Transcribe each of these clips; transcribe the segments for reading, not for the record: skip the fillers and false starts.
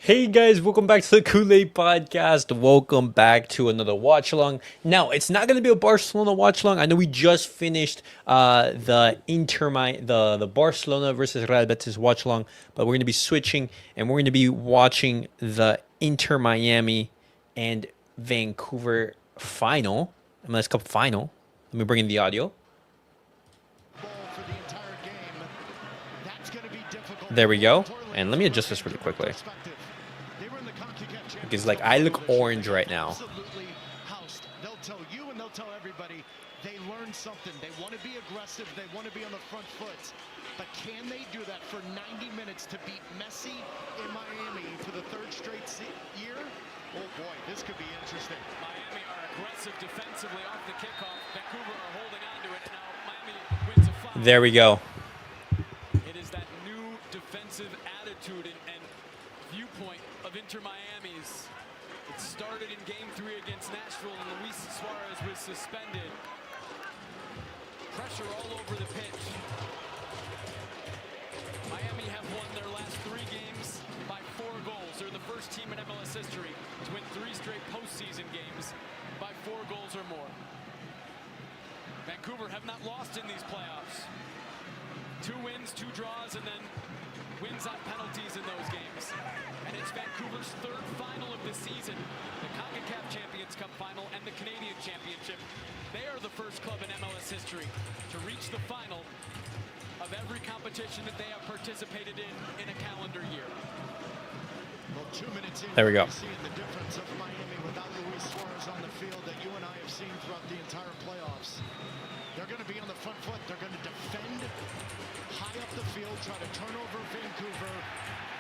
Hey guys, welcome back to the Kool-Aid Podcast. Welcome back to another watch-along. Now, it's not going to be a Barcelona watch-along. I know we just finished the Barcelona versus Real Betis watch-along, but we're going to be switching and we're going to be watching the Inter Miami and Vancouver final, MLS Cup Final. Let me bring in the audio. There we go. And let me adjust this really quickly. Because I look orange right now. They'll tell you and they'll tell everybody they learned something. They want to be aggressive. They want to be on the front foot. But can they do that for 90 minutes to beat Messi in Miami for the third straight year? Oh boy, this could be interesting. Miami are aggressive defensively off the kickoff. Vancouver are holding on to it. Now Miami wins a foul. There we go. It is that new defensive attitude and viewpoint of Inter Miami's. It started in Game 3 against Nashville, and Luis Suarez was suspended. Pressure all over the pitch. Miami have won their last 3 games by 4 goals. They're the first team in MLS history to win 3 straight postseason games by 4 goals or more. Vancouver have not lost in these playoffs. 2 wins, 2 draws, and then wins on penalties in those games. And it's Vancouver's 3rd final of the season, the Kickoff Champions Cup Final and the Canadian Championship. They are the first club in MLS history to reach the final of every competition that they have participated in a calendar year. Well, 2 minutes in, there we go. Seeing the difference of Miami without Luis Suarez on the field that you and I have seen throughout the entire playoffs. They're going to be on the front foot. They're going to defend high up the field, try to turn over Vancouver,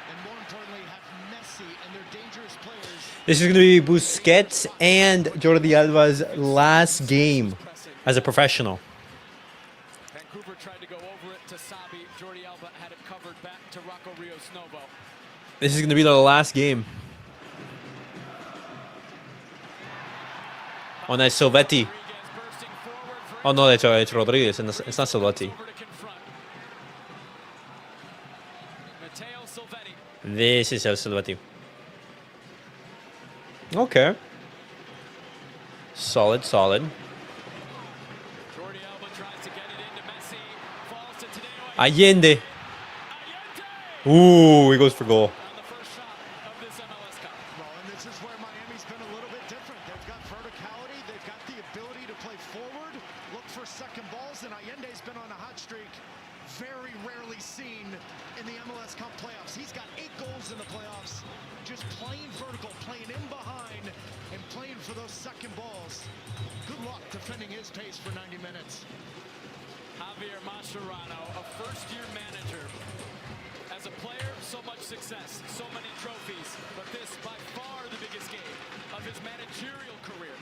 and more importantly, have Messi and their dangerous players. This is going to be Busquets and Jordi Alba's last game as a professional. Vancouver tried to go over it to Sabi. Jordi Alba had it covered back to Rocco Rios Novo. This is going to be the last game. Oh, nice, Silvetti. Oh, no, it's Rodriguez. It's not Silvetti. This is Silvetti. Okay. Solid. Allende. Ooh, he goes for goal. Well, and this is where Miami's been a little bit different. They've got verticality. They've got the ability to play forward, look for second balls, and Allende's been on a hot streak. Very rarely seen in the MLS Cup playoffs. He's got 8 goals in the playoffs, just playing vertical, playing in behind, and playing for those second balls. Good luck defending his pace for 90 minutes. Javier Mascherano, a first-year manager. As a player, so much success, so many trophies, but this by far the biggest game of his managerial career.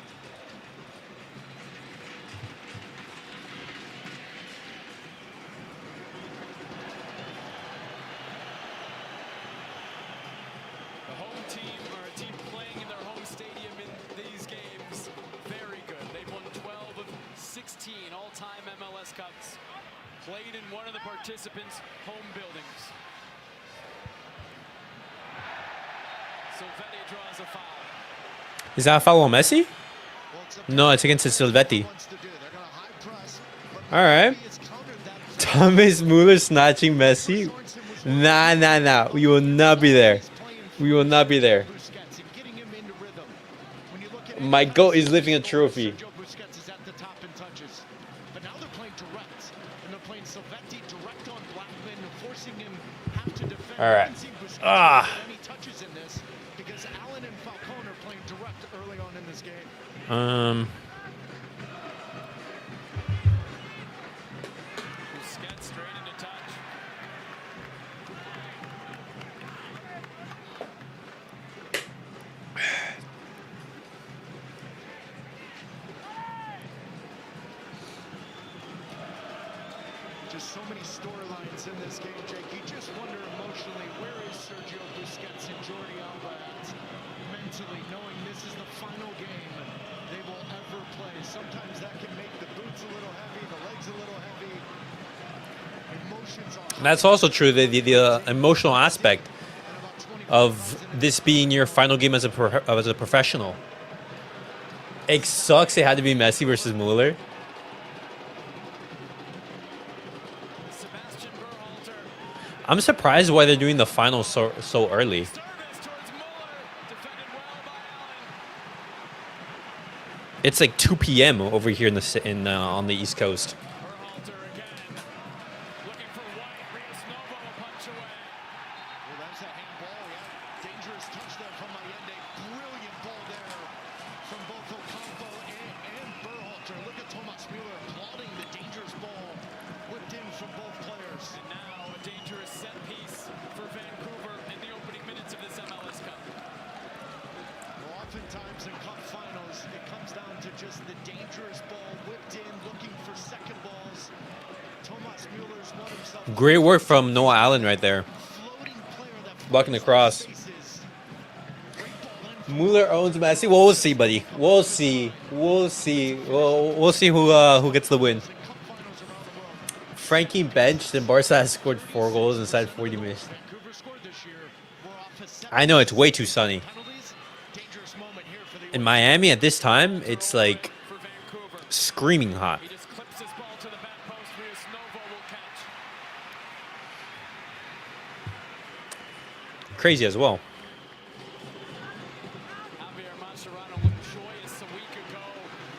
The home team, or a team playing in their home stadium in these games, very good. They've won 12 of 16 all-time MLS Cups, played in one of the participants' home buildings. Silvetti draws a foul. Is that a foul on Messi? No, it's against Silvetti. All right. Thomas Muller snatching Messi. Nah. We will not be there. We will not be there. My goat is lifting a trophy. All right. Busquets straight into touch. Just so many storylines in this game, Jake. You just wonder emotionally, where is Sergio Busquets and Jordi Alba at? Mentally, knowing this is the final game they will ever play. Sometimes that can make the boots a little heavy, the legs a little heavy. Emotions are That's also true. The emotional aspect. about 20 of this being your final game as a professional. It sucks it had to be Messi versus Mueller. Sebastian Berhalter. I'm surprised why they're doing the final so early. Service towards Mueller. Defended well by Allen. It's like 2 p.m. over here on the East Coast. Berhalter again. Looking for White. Rios Novo a punch away. Well, that's a handball. Yeah, dangerous touch there from Allende. Brilliant ball there from both Ocampo and Berhalter. Look at Thomas Mueller applauding the dangerous ball whipped in from both players. And now a dangerous set piece for Vancouver in the opening minutes of this MLS Cup. Well, oftentimes in cup finals, it comes down to just the dangerous ball whipped in, looking for second balls. Thomas Mueller's won himself. Great work from Noah Allen right there. Floating player that Blocking the cross. spaces. Great ball in from Mueller owns Messi. Well, we'll see, buddy. We'll see. We'll see. We'll see who gets the win. in cup finals around the world. Frankie benched and Barca has scored 4 goals inside 40 minutes. Vancouver scored this year. We're off a 7 I know it's way too sunny. penalties. Dangerous moment here for the In Miami at this time, it's like For Vancouver. screaming hot. He just clips his ball to the back post. Rios Novo will catch. Crazy as well. Javier Mascherano looked joyous a week ago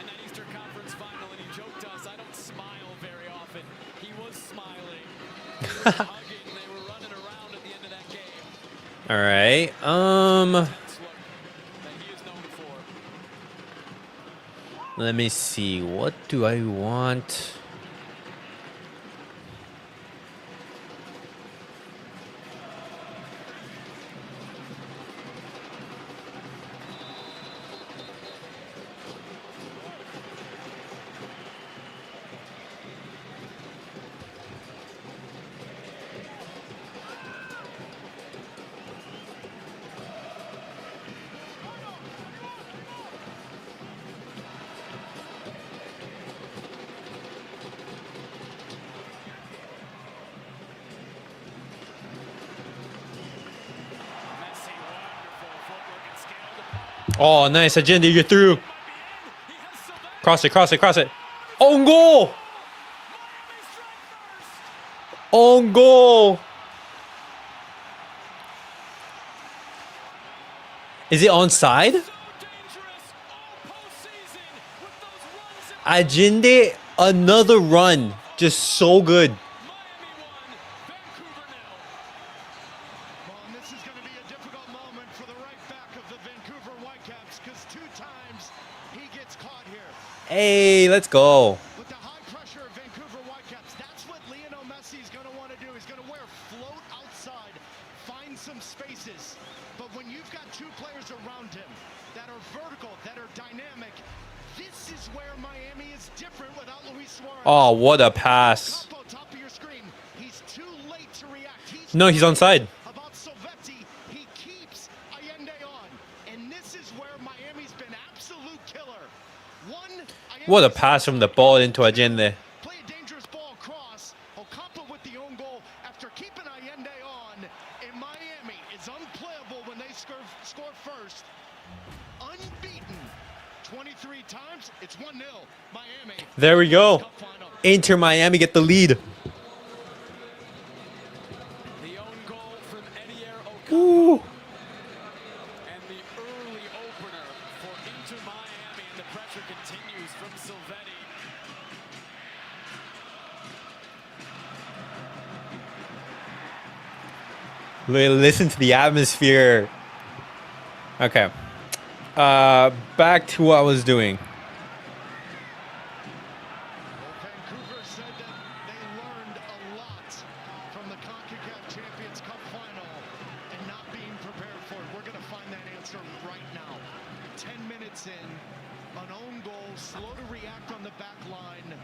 in that Eastern Conference final, and he joked to us, I don't smile very often. He was smiling. They were hugging. They were running around at the end of that game. All right. That's look that he is known for. Let me see. What do I want? Messi, wonderful footwork and scale to Oh, nice. Agenda, you're through. He has Sylvester. Cross it, cross it, cross it. Own goal! Miami strike first. Own goal! Is it onside? So dangerous all postseason with those runs in Agende, another run. Just so good. Miami 1, Vancouver 0. Well, and this is going to be a difficult moment for the right back of the Vancouver Whitecaps because 2 times he gets caught here. Hey, let's go. With the high pressure of Vancouver Whitecaps, that's what Lionel Messi is going to want to do. He's going to wear float outside, find some spaces. But when you've got 2 players around him that are vertical, that are dynamic, this is where Miami is different without Luis Suarez. Oh, what a pass. Campo, top of your screen. He's too late to react. No, he's onside. About Silvetti, he keeps Allende on. And this is where Miami's been absolute killer. What a pass from the ball into Agende. Play a dangerous ball across. Ocampo with the own goal after keeping Allende on. And Miami is unplayable when they score first. Unbeaten 23 times. It's 1-0. Miami. There we go. Cup final. Inter Miami get the lead. The own goal from Edier Ocampo. Ooh. And the early opener for Inter Miami, and the pressure continues from Silvetti. Listen to the atmosphere. Okay. Back to what I was doing. Vancouver said that they learned a lot from the CONCACAF Champions Cup Final and not being prepared for it. We're going to find that answer right now. 10 minutes in, an own goal, slow to react on the back line.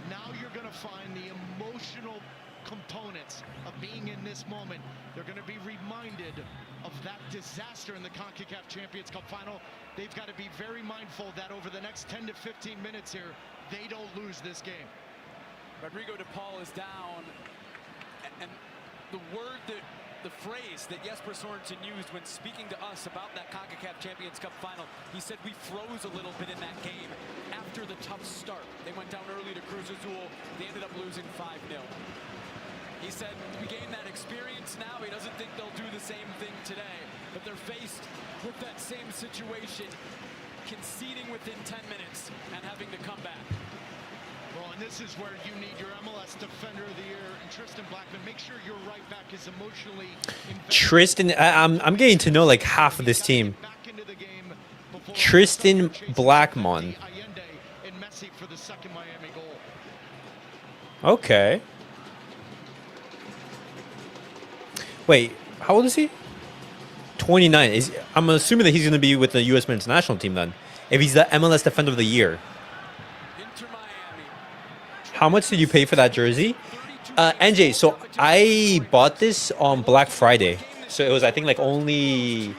Now you're going to find the emotional components of being in this moment. They're going to be reminded of that disaster in the CONCACAF Champions Cup Final. They've got to be very mindful that over the next 10 to 15 minutes here, they don't lose this game. Rodrigo de Paul is down, and the word that the phrase that Jesper Sorensen used when speaking to us about that CONCACAF Champions Cup final. He said we froze a little bit in that game after the tough start. They went down early to Cruz Azul. They ended up losing 5-0. He said we gained that experience now. He doesn't think they'll do the same thing today, but they're faced with that same situation, conceding within 10 minutes and having to come back. Well, and this is where you need your MLS Defender of the Year and Tristan Blackman. Make sure your right back is emotionally invested. Tristan, I'm getting to know like half of this team. Back into the game before Tristan chasing Blackman. Allende and Messi for the second Miami goal. Okay. Wait, how old is he? 29. I'm assuming that he's going to be with the U.S. men's national team then. If he's the MLS Defender of the Year. Inter Miami. How much did you pay for that jersey? NJ, so I bought this on Black Friday. So it was, I think, like only...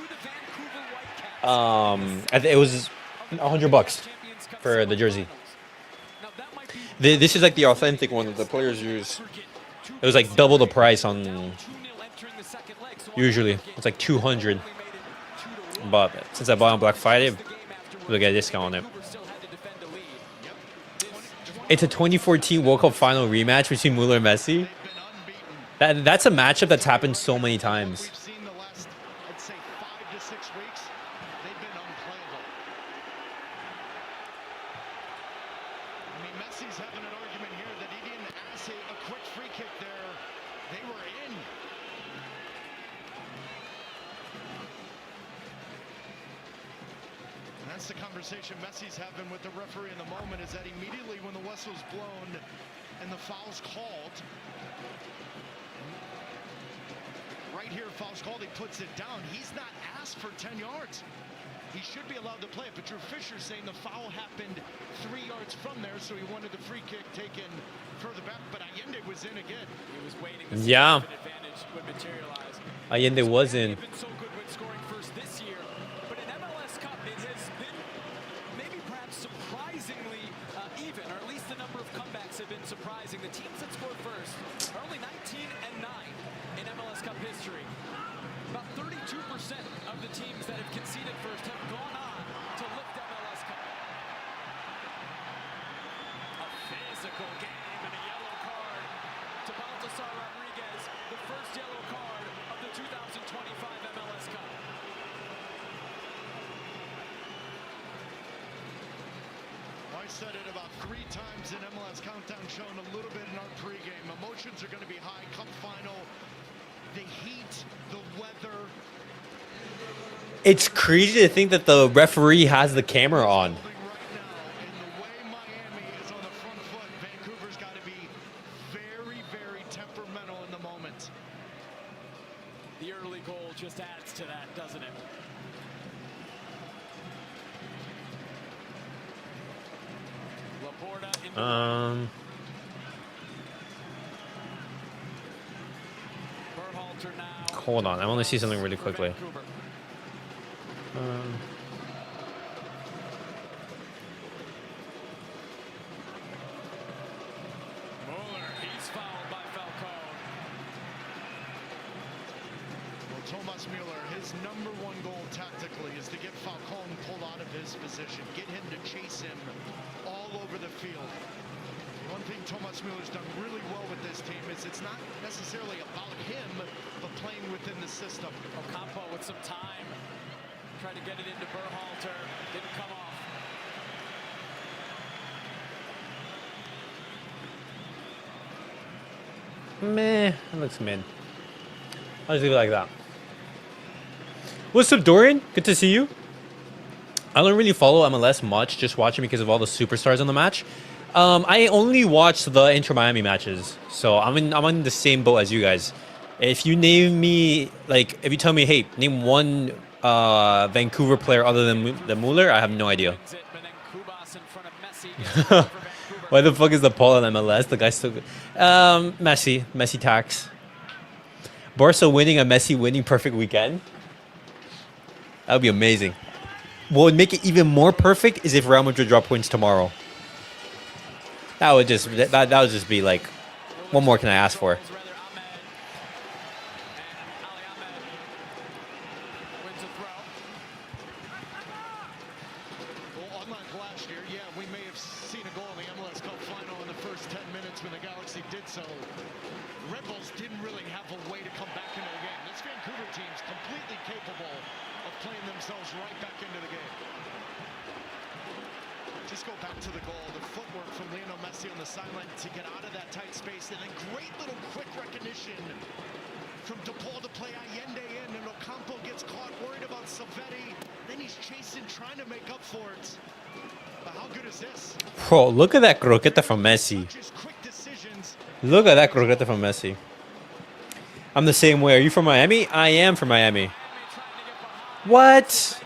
it was $100 for the jersey. This is like the authentic one that the players use. It was like double the price on... Usually, it's like 200. But since I bought on Black Friday, we'll get a discount on it. It's a 2014 World Cup Final rematch between Mueller and Messi. That's a matchup that's happened so many times. We've seen the last, I'd say, 5 to 6 weeks. They've been unplayable. I mean, Messi's having an argument here that he didn't ask a quick free kick there. They were in. And that's the conversation Messi's having with the referee in the moment, is that immediately when the whistle's blown and the foul's called, right here, foul's called, he puts it down. He's not asked for 10 yards. He should be allowed to play it, but Drew Fisher's saying the foul happened 3 yards from there, so he wanted the free kick taken further back, but Allende was in again. He was waiting to see Yeah. if an advantage would materialize. Allende was in. They've been so good with scoring first this year, but in MLS Cup it has been maybe perhaps surprisingly even, or at least the number of comebacks have been surprising. The teams that scored first are only 19-9 in MLS Cup history. About 32% of the teams that have conceded first have gone on to lift MLS Cup. A physical game and a yellow card to Baltasar Rodriguez, the first yellow card of the 2025 MLS Cup. I said it about 3 times in MLS Countdown Show and a little bit in our pregame. Emotions are going to be high. Cup final, the heat, the weather. It's crazy to think that the referee has the camera on. Right now, and the way Miami is on the front foot, Vancouver's got to be very, very temperamental in the moment. The early goal just adds to that, doesn't it? Laporta into Berhalter now. Hold on, I want to see something really quickly. Vancouver. Mueller, he's fouled by Falcone. Well, Thomas Mueller, his #1 goal tactically is to get Falcone pulled out of his position, get him to chase him all over the field. One thing Thomas Mueller's done really well with this team is it's not necessarily about him, but playing within the system. Ocampo with some time. Tried to get it into Berhalter. Didn't come off. Meh, it looks mid. I'll just leave it like that. What's up, Dorian? Good to see you. I don't really follow MLS much, just watching because of all the superstars on the match. I only watch the Inter Miami matches, so I'm in the same boat as you guys. If you name me, like, if you tell me, hey, name one Vancouver player other than Mueller, I have no idea. Wins it, but then Kubas in front of Messi gets it for Vancouver. Why the fuck is the Paul on MLS? The guy's still good. Messi tax. Barca winning a Messi winning perfect weekend. That would be amazing. What would make it even more perfect is if Real Madrid drop points tomorrow. That would just be like, what more can I ask for? Rather Ahmed and unlike last year, yeah, we may have seen a goal in the MLS Cup Final in the first 10 minutes when the Galaxy did so. Red Bulls didn't really have a way to come back into the game. This Vancouver team's completely capable of playing themselves right back into the game. Just go back to the goal. The footwork from Lionel Messi on the sideline to get out of that tight space, and then great little quick recognition from DePaul to play Allende in, and Ocampo gets caught, worried about Silvetti. Then he's chasing, trying to make up for it. But how good is this? Bro, look at that croqueta from Messi. Just quick decisions. Look at that croqueta from Messi. I'm the same way. Are you from Miami? I am from Miami. What?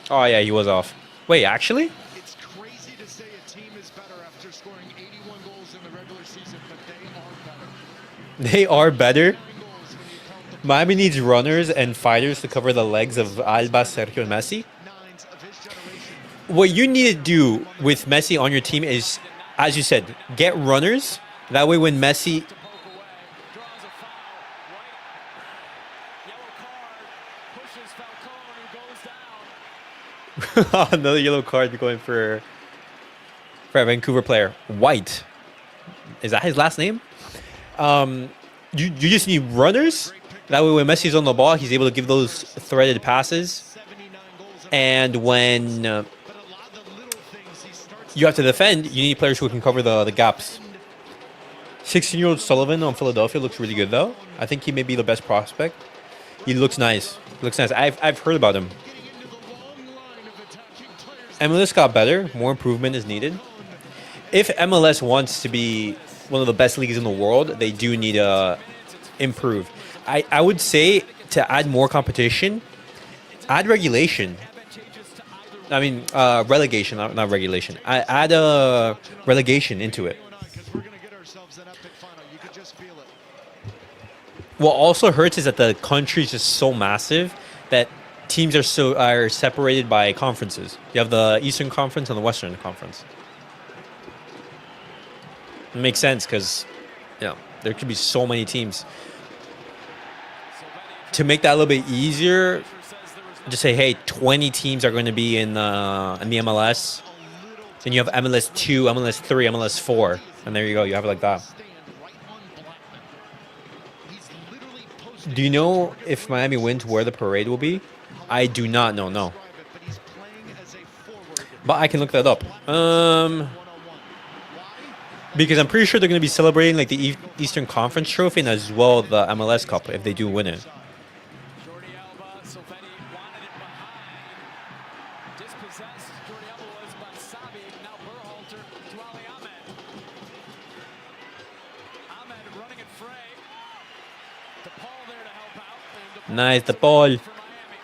Oh, yeah, he was off. Wait, actually? It's crazy to say a team is better after scoring 81 goals in the regular season, but they are better. They are better? 9 goals when you count the Miami needs runners and fighters to cover the legs of Alba, Sergio, and Messi. nines of his generation. What you need to do with Messi on your team is, as you said, get runners. That way when Messi... To poke away, draws a foul. White, yellow card, pushes Falcone, who goes down. Another yellow card going for a Vancouver player. White. Is that his last name? You just need runners. That way when Messi's on the ball, he's able to give those threaded passes. 79 goals. And when But a lot of the little things he starts you have to defend, you need players who can cover the gaps. 16-year-old Sullivan on Philadelphia looks really good, though. I think he may be the best prospect. He looks nice. He looks nice. I've heard about him. getting into the long line of attacking players. MLS got better. More improvement is needed. If MLS wants to be one of the best leagues in the world, they do need to improve. I would say to add more competition, add regulation. I mean, relegation, not regulation. Add a relegation into it. Because we're going to get ourselves an epic final. You could just feel it. What also hurts is that the country is just so massive that teams are separated by conferences. You have the Eastern Conference and the Western Conference. It makes sense because, there could be so many teams. To make that a little bit easier, just say, hey, 20 teams are going to be in the MLS. Then you have MLS 2, MLS 3, MLS 4. And there you go. You have it like that. Stand right on Blackman. He's literally posting. Do you know if Miami wins where the parade will be? I do not know, no. Describe it, but he's playing as a forward. But I can look that up. One-on-one. Why? Because I'm pretty sure they're going to be celebrating like the Eastern Conference trophy and as well the MLS Cup if they do win it. Jordi Alba, Silvetti wanted it behind. Dispossessed. Jordi Alba was by Sabi. Now Berhalter to Ali Ahmed. Ahmed running it fray. DePaul there to help out. And DePaul Nice, gets the ball. for Miami.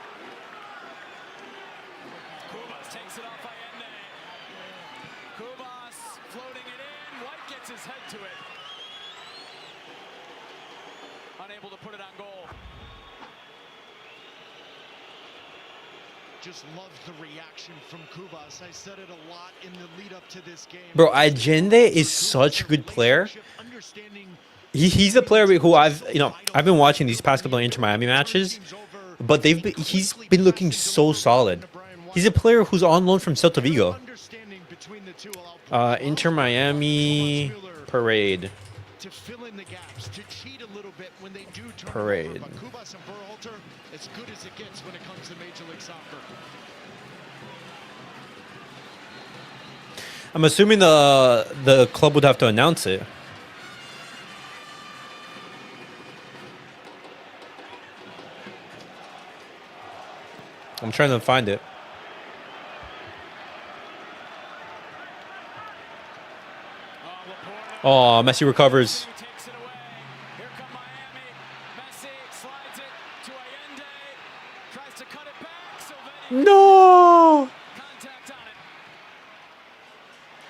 Kubas takes it off Allende. Kubas floating it in. White gets his head to it. Unable to put it on goal. Just love the reaction from Kubas. I said it a lot in the lead up to this game. Bro, Allende is such a good player. Understanding He's a player who I've been watching these past couple of Inter Miami matches, but he's been looking so solid. He's a player who's on loan from Celta Vigo. understanding between the two allow Inter Miami parade. to fill in the gaps, to cheat a little bit when they do turn Parade. over. But Kubas and Berhalter, as good as it gets when it comes to Major League Soccer. I'm assuming the club would have to announce it. I'm trying to find it. Oh, Messi recovers. Takes it away. Here come Miami. Messi slides it to Allende. Tries to cut it back. Silvetti No! contact on it.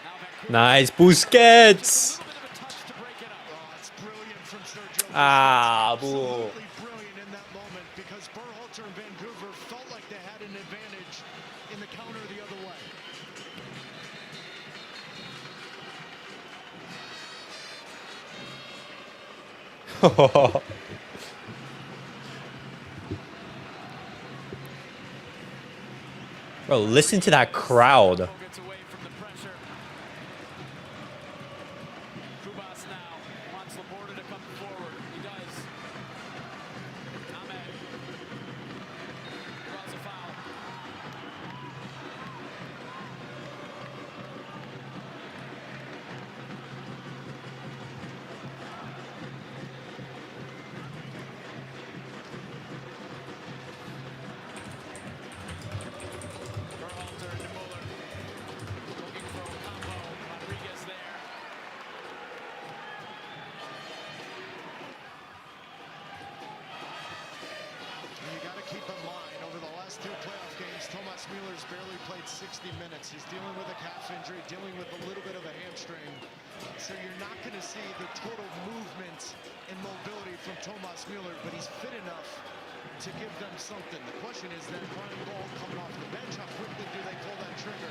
Now Vancouver. Nice, Busquets. A little bit of a touch to break it up. Oh, it's brilliant from Sergio. Ah, boo. Absolutely brilliant in that moment because Berhalter and Vancouver felt like they had an advantage in the counter the other way. Bro, listen to that crowd. Gets away from the pressure. Kubas now wants Laporta to come forward. He does. Ahmed draws a foul. Berhalter to Muller. Looking for Ocampo. Rodriguez there. And you got to keep in mind, over the last 2 playoff games, Thomas Mueller's barely played 60 minutes. He's dealing with a calf injury, dealing with a little bit of a hamstring. So you're not going to see the total movement and mobility from Thomas Mueller, but he's fit enough to give them something. The question is then Brian Ball coming off the bench, how quickly do they pull that trigger?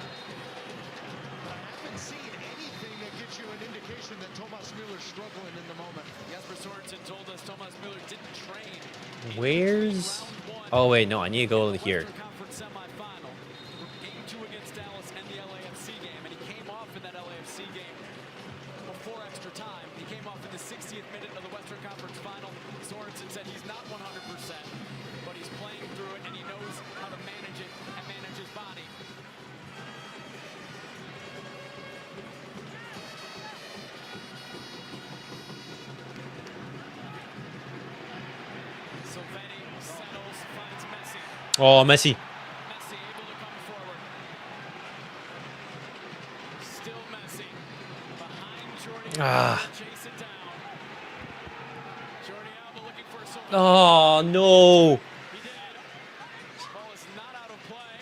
But I haven't seen anything that gives you an indication that Thomas Mueller's struggling in the moment. Jesper Sorensen told us Thomas Mueller didn't train. Where's... Oh, wait, no, I need to go here. Western Conference semifinal, game 2 against Dallas and the LAFC game, and he came off in that LAFC game before extra time. He came off in the 60th minute of the Western Conference final. Sorensen said he's not 100%, but he's playing through it and he knows how to manage it and manage his body. Silvetti settles, finds Messi. Oh, Messi. Messi able to come forward. Still Messi. Behind Jordi Alba. Chase it down. Jordi Alba looking for Silvetti. Oh, no. He did. Ball is not out of play.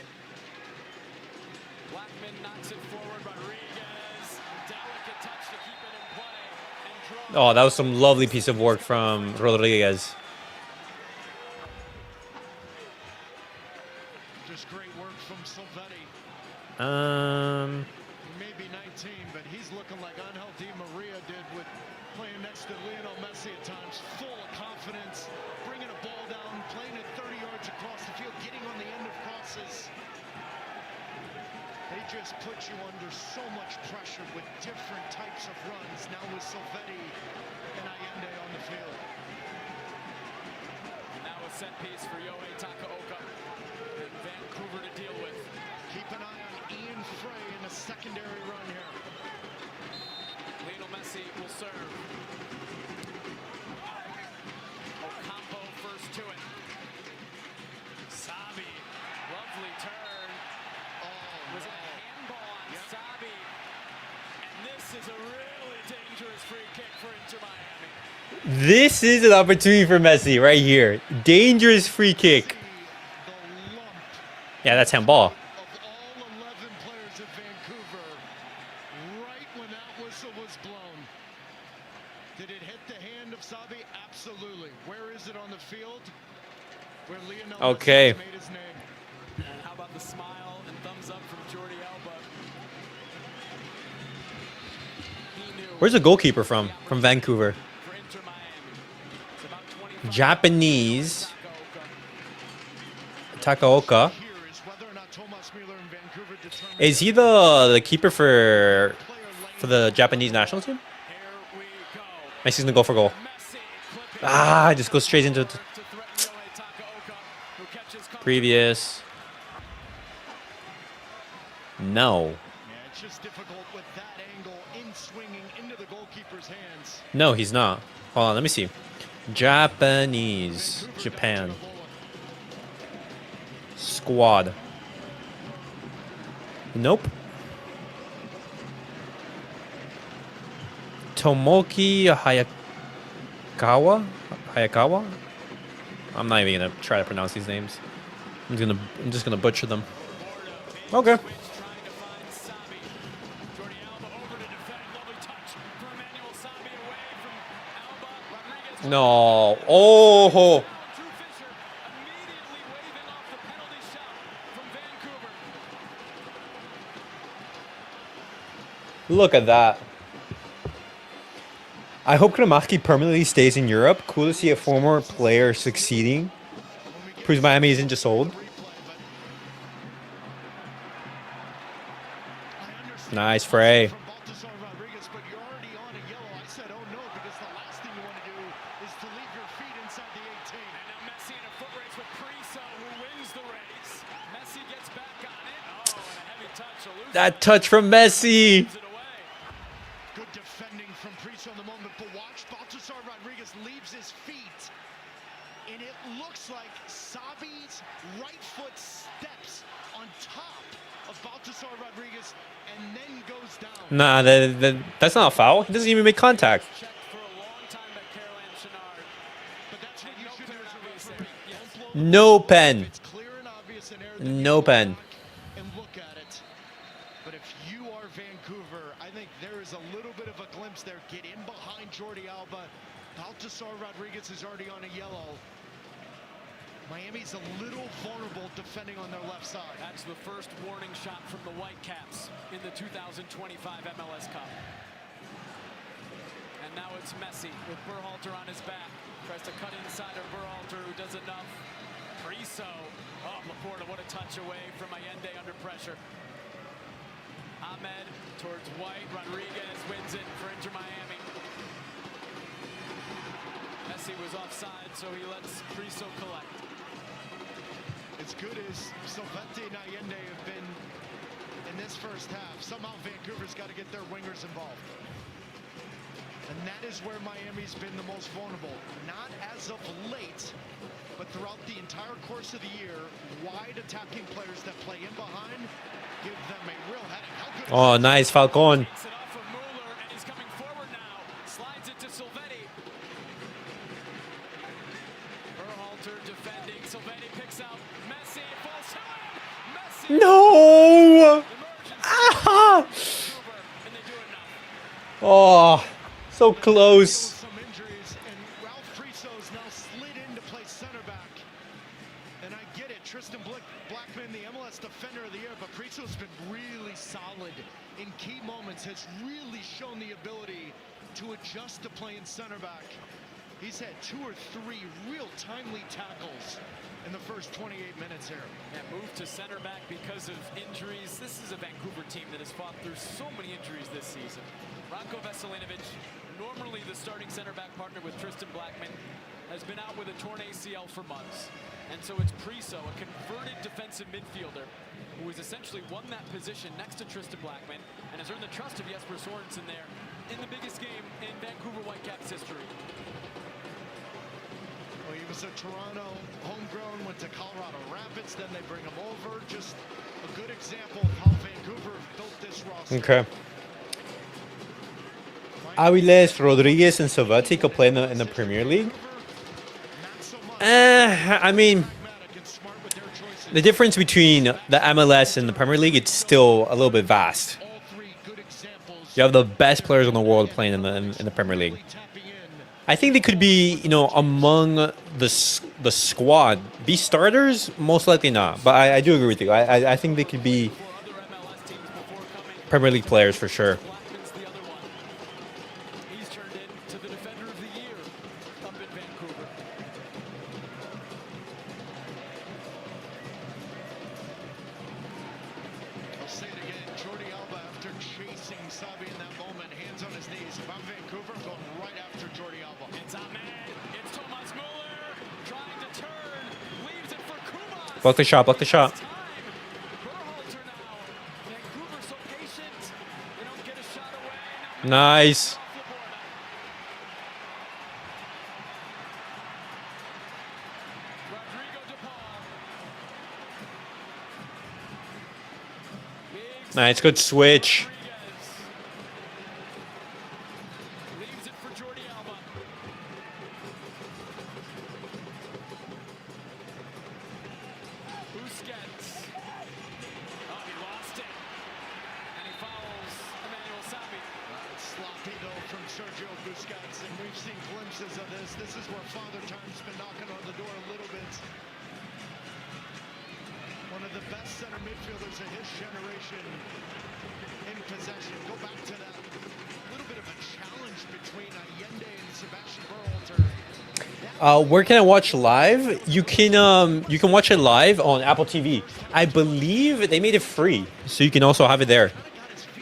Blackman knocks it forward. Rodriguez. Delicate touch to keep it in play. And draw. Oh, that was some lovely piece of work from Rodriguez. Just great work from Silvetti. He may be 19, but he's looking like Angel Di Maria did with playing next to Lionel Messi at times. Full of confidence, bringing a ball down, playing it 30 yards across the field, getting on the end of crosses. They just put you under so much pressure with different types of runs. Now with Silvetti and Allende on the field. And now a set piece for Yohei Takaoka in Vancouver to deal with. Keep an eye on Ian Frey in a secondary run here. Lionel Messi will serve. Ocampo first to it. Sabi, lovely turn. Was it a handball on Sabi? And this is a really dangerous free kick for Inter Miami. This is an opportunity for Messi right here. Dangerous free kick. The lump Yeah, that's handball. of all 11 players at Vancouver, right when that whistle was blown. Did it hit the hand of Sabi? Absolutely. Where is it on the field? Where Lionel Okay. Messi made his name. And how about the smile and thumbs up from Jordi Alba? He knew Where's the goalkeeper from? From Vancouver. for Inter Miami. It's about 25 Japanese. Takaoka. Takaoka. Here is whether or not Thomas Mueller in Vancouver determined Is he the keeper for player the Japanese national team? Here we go. Messi's gonna go for goal. Messi clipping Ah, just goes straight into it. to threaten Yohei Takaoka, who catches cover. Previous. No. Yeah, it's just difficult with that angle in swinging into the goalkeeper's hands. No, he's not. Hold on, let me see. Japanese. Vancouver Japan. got to Ginola. Squad. Nope. Tomoki Hayakawa? I'm not even gonna try to pronounce these names. I'm just gonna butcher them. Okay. Switch trying to find Sabi. Jordi Alba over to defend. Lovely touch for Emmanuel Sabi away from Alba. Rodriguez. No. Oh. Drew Fisher immediately waving off the penalty shot from Vancouver. Look at that. I hope Kramaki permanently stays in Europe. Cool to see a former player succeeding. Proves Miami isn't just old. Nice fray. That touch from Messi. Good defending from Priso in the moment, but watch Baltasar Rodriguez leaves his feet, and it looks like Sabi's right foot steps on top of Baltasar Rodriguez and then goes down. Nah, that's not a foul. He doesn't even make contact. Checked for a long time by Caroline Chenard. But that's what you should do as a referee. Don't blow the No whistle. pen. If it's clear and obvious in error, then No you go pen. back and look at it. But if you are Vancouver, I think there is a little bit of a glimpse there. Get in behind Jordi Alba. Baltasar Rodriguez is already on a yellow. Miami's a little vulnerable defending on their left side. That's the first warning shot from the Whitecaps in the 2025 MLS Cup. And now it's Messi with Berhalter on his back. Tries to cut inside of Berhalter, who does enough. Priso. Oh, Laporta, what a touch away from Allende under pressure. Ahmed towards White. Rodriguez wins it for Inter Miami. Messi was offside, so he lets Priso collect. As good as Silvente and Allende have been in this first half, somehow Vancouver's got to get their wingers involved. And that is where Miami's been the most vulnerable. Not as of late, but throughout the entire course of the year, wide attacking players that play in behind give them a real headache. How good Oh, nice Falcon. Takes it off of Mueller, and he's coming forward now. Slides it to Silvetti. Berhalter defending. Silvetti picks out Messi. Falls to him. Messi. No. Emergency. Ah. Vancouver, and they do enough. Oh, so close. some injuries, and Ralph Priso's now slid in to play center back. And I get it, Tristan Blackman, the MLS Defender of the Year, but Priso's been really solid in key moments, has really shown the ability to adjust to playing center back. He's had 2 or 3 real timely tackles in the first 28 minutes here. Yeah, moved to center back because of injuries. This is a Vancouver team that has fought through so many injuries this season. Ranko Veselinovic, normally the starting center back partner with Tristan Blackman, has been out with a torn ACL for months. And so it's Priso, a converted defensive midfielder, who has essentially won that position next to Tristan Blackman and has earned the trust of Jesper Sorensen there in the biggest game in Vancouver Whitecaps history. Well, he was a Toronto homegrown, went to Colorado Rapids, then they bring him over. Just a good example of how Vancouver built this roster. Okay. Aviles, Rodriguez, and Silvetti could play in the Premier League. I mean, the difference between the MLS and the Premier League, it's still a little bit vast. You have the best players in the world playing in the Premier League. I think they could be, among the squad. Be starters? Most likely not. But I do agree with you. I think they could be Premier League players for sure. Blackman's the other one. He's turned into the Defender of the Year up in Vancouver. I'll say it again, Jordi Alba, after chasing Sabi in that moment, hands on his knees. If I'm Vancouver, I'm going right after Jordi Alba. It's Ahmed. It's Thomas Mueller trying to turn. Leaves it for Kubas. Block the shot, block the shot. Time. Berhalter now. Vancouver so patient. They don't get a shot away. Now Nice. off Laporta. Rodrigo DePaul. Big Nice, good switch. Rodriguez. Leaves it for Jordi Alba. Busquets. Oh, he lost it. And he follows Emmanuel Sabi. It's sloppy, though, from Sergio Busquets, and we've seen glimpses of this. This is where Father Time's been knocking on the door a little bit. One of the best center midfielders of his generation in possession. Go back to that little bit of a challenge exchange between Allende and Sebastian Berhalter. Where can I watch live? You can watch it live on Apple TV. I believe they made it free, so you can also have it there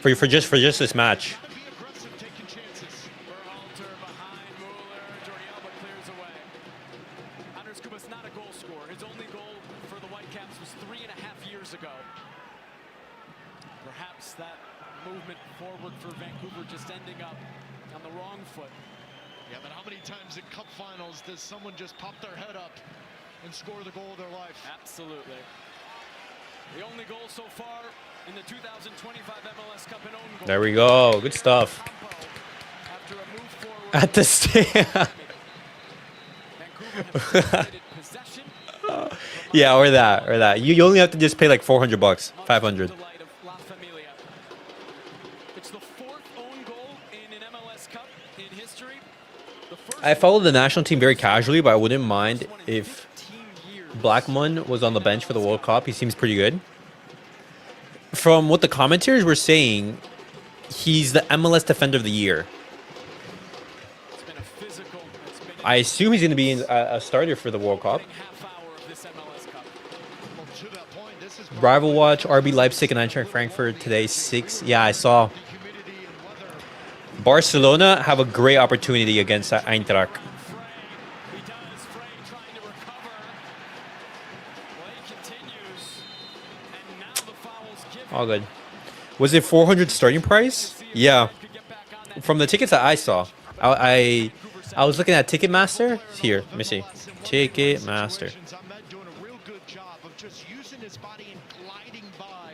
for just this match. Be aggressive, taking chances. Berhalter behind Mueller. Jordi Alba clears away. Anders Kuba's not a goal scorer. His only goal for the Whitecaps was 3.5 years ago. Perhaps that movement forward for Vancouver just ending up on the wrong foot. Yeah, but how many times in cup finals does someone just pop their head up and score the goal of their life? Absolutely. The only goal so far in the 2025 MLS Cup in own goal. There we go. Good stuff. After a move forward. At the stand. Vancouver has dominated possession. Yeah, or that. You only have to just pay like $400, 500. Delight of La Familia. It's the 4th own goal in an MLS Cup in history. The first I follow the national team very casually, but I wouldn't mind if 15 years. Blackman was on the bench for the World Cup. He seems pretty good. From what the commentators were saying, he's the MLS Defender of the Year. It's been a physical. It's been I assume he's going to be a starter for the World Cup. a half hour of this MLS Cup. Well, to that point, this is Rival watch, RB Leipzig and Eintracht Frankfurt today, 6. Yeah, I saw. the humidity and weather. Barcelona have a great opportunity against Eintracht. Frey. He does. Frey trying to recover. Play continues. And now the foul's given. All good. Was it 400 starting price? Yeah. Could get back on that. From the tickets that I saw, I was looking at Ticketmaster. Here, let me see. Ticketmaster. Ahmed doing a real good job of just using his body and gliding by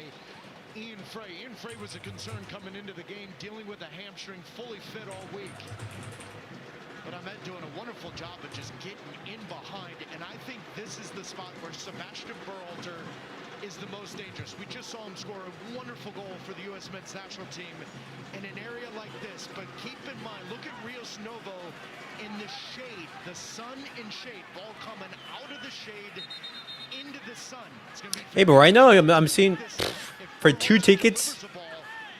Ian Frey. Ian Frey was a concern coming into the game, dealing with a hamstring, fully fit all week. But Ahmed doing a wonderful job of just getting in behind, and I think this is the spot where Sebastian Berhalter is the most dangerous. We just saw him score a wonderful goal for the U.S. men's national team in an area like this. But keep in mind, look at Rios Novo in the shade, the sun and shade, ball coming out of the shade into the sun. It's gonna be Hey, but right now I'm seeing this for 2 tickets. the ball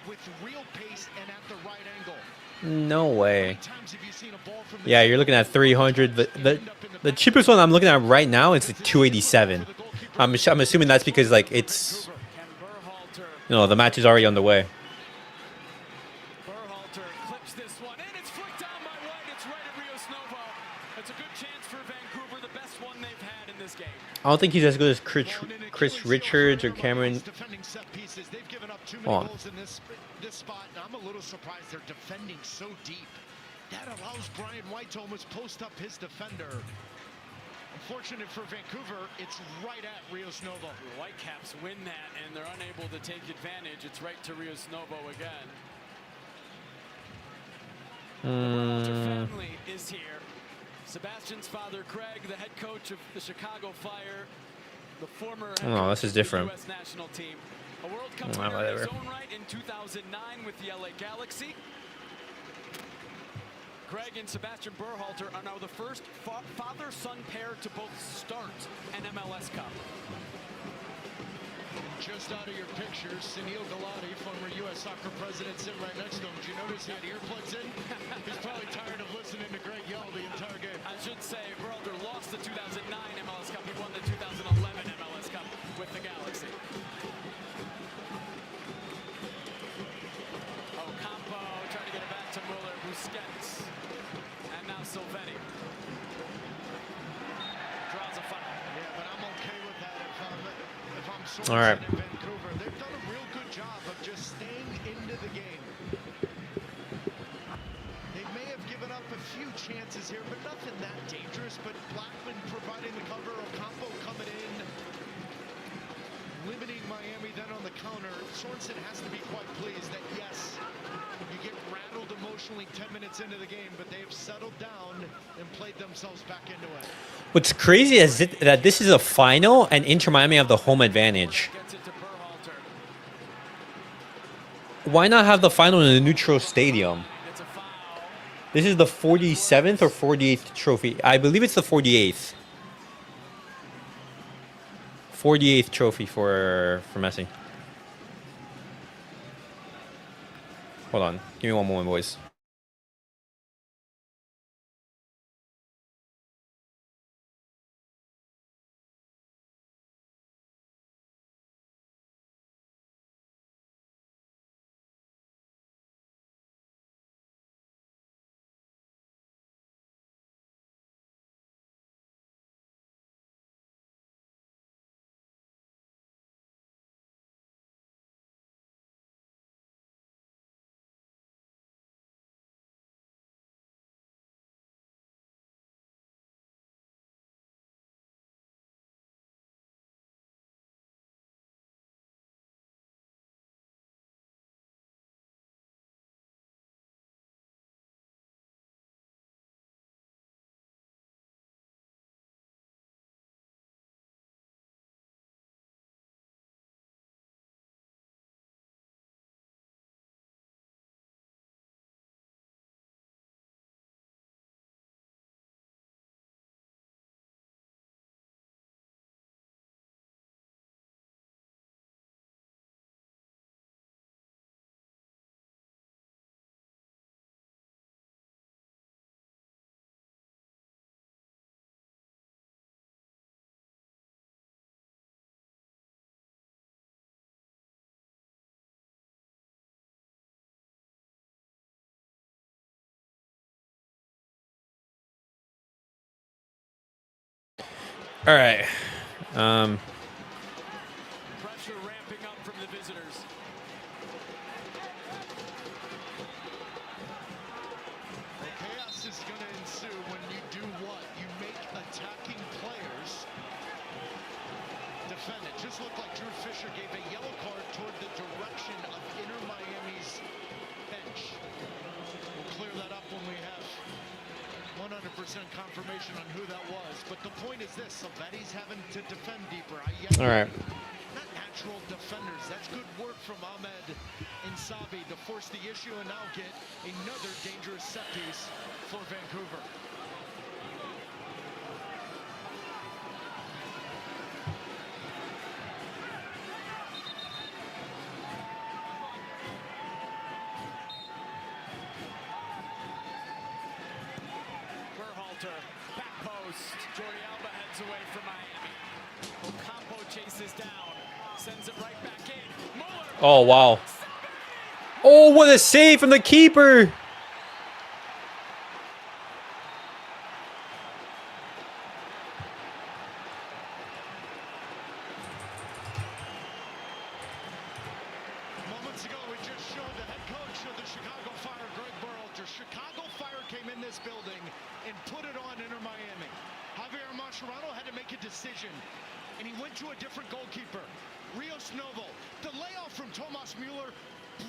with real pace and at the right angle. No way. Times have you seen a ball from the Yeah, you're looking at 300. The cheapest one I'm looking at right now is like 287. I'm assuming that's because like it's Can Berhalter. the match is already on the way. Berhalter clips this one, and it's flicked down by White. It's right at Rios Novo. It's a good chance for Vancouver, the best one they've had in this game. I don't think he's as good as Chris Richards or Cameron. Defending set pieces. They've given up too Hold on. many goals in this spot, and I'm a little surprised they're defending so deep. That allows Brian White to almost post up his defender. Unfortunate for Vancouver, it's right at Rios Novo. The Whitecaps win that, and they're unable to take advantage. It's right to Rios Novo again. The Berhalter family is here. Sebastian's father, Craig, the head coach of the Chicago Fire, the former head Oh, this coach is of the different. U.S. national team. A World Cup Oh, winner in his whatever. own right in 2009 with the LA Galaxy. Craig and Sebastian Berhalter are now the first father-son pair to both start an MLS Cup. Just out of your pictures, Sunil Gulati, former U.S. soccer president, sitting right next to him. Did you notice he had earplugs in? He's probably tired of listening to Greg yell the entire game. I should say Berhalter lost the 2009 MLS Cup. He won the 2011 MLS Cup with the Galaxy. Ocampo trying to get it back to Mueller, Busquets, and now Silvetti. Draws a foul. Yeah, but I'm okay with that if I'm Sorensen All right. in Vancouver. They've done a real good job of just staying into the game. They may have given up a few chances here, but nothing that dangerous. But Blackman providing the cover, Ocampo coming in, limiting Miami. Then on the counter, Sorensen has to be quite pleased that yes, you get rattled emotionally 10 minutes into the game, but they've settled down and played themselves back into it. What's crazy is that this is a final and Inter Miami have the home advantage. Gets it to Berhalter. Why not have the final in a neutral stadium? It's a foul. This is the 47th or 48th trophy. I believe it's the 48th. 48th trophy for Messi. Hold on. Give me one moment, boys. All right. Pressure ramping up from the visitors. Well, chaos is going to ensue when you do what? You make attacking players defend it. Just looked like Drew Fisher gave a yellow card toward the direction of Inter Miami's bench. We'll clear that up when we have 100% confirmation on who that was. But the point is this, Savetti's having to defend deeper. All right. Not natural defenders. That's good work from Ahmed and Sabi to force the issue and now get another dangerous set piece for Vancouver. Back post. Jordi Alba heads away from Miami. Ocampo chases down. Sends it right back in. Muller. Oh, wow. Oh, what a save from the keeper. Moments ago, we just showed the head coach of the Chicago Fire, Greg Berhalter. Chicago Fire came in this building and put it on Inter Miami. Javier Mascherano had to make a decision, and he went to a different goalkeeper. Rios Novo, the layoff from Thomas Muller,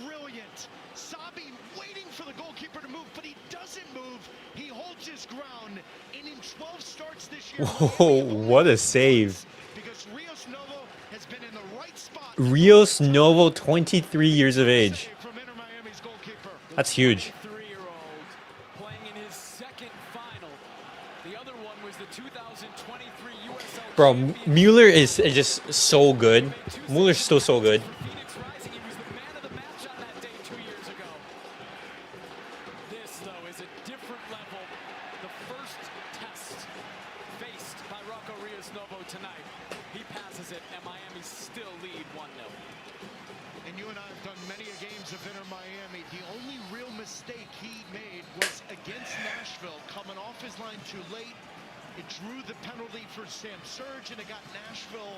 brilliant. Sabi waiting for the goalkeeper to move, but he doesn't move. He holds his ground, and in 12 starts this year, Whoa, what a save. because Rios Novo has been in the right spot. Rios Novo, 23 years of age. From Inter Miami's goalkeeper. That's huge. 23-year-old playing in his second final. The other one was the 2023 USL Bro, champion. Mueller is just so good. Mueller's still so good. Phoenix Rising, he was the man of the match on that day 2 years ago. This, though, is a different level. The first test faced by Rocco Rios Novo tonight. He passes it, and Miami still lead 1-0. And you and I have done many a games of Inter Miami. The only real mistake he made was against Nashville, coming off his line too late. It drew the penalty for Sam Surge, and it got Nashville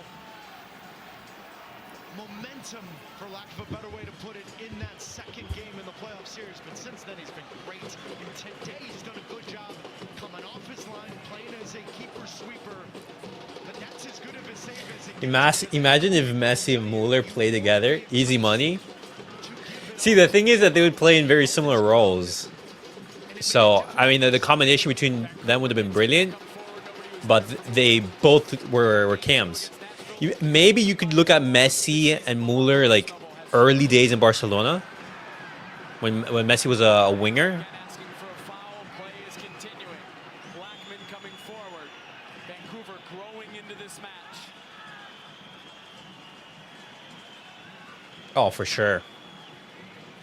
momentum, for lack of a better way to put it, in that second game in the playoff series. But since then, he's been great. And today, he's done a good job coming off his line, playing as a keeper sweeper. But that's as good of a save as it gets. Imagine if Messi and Mueller play together. Easy money. See, the thing is that they would play in very similar roles. So, I mean, the combination between them would have been brilliant. But they both were cams. Maybe you could look at Messi and Mueller like early days in Barcelona, when Messi was a winger. Asking for a foul, play is continuing. Blackman coming forward. Vancouver growing into this match. Oh, for sure.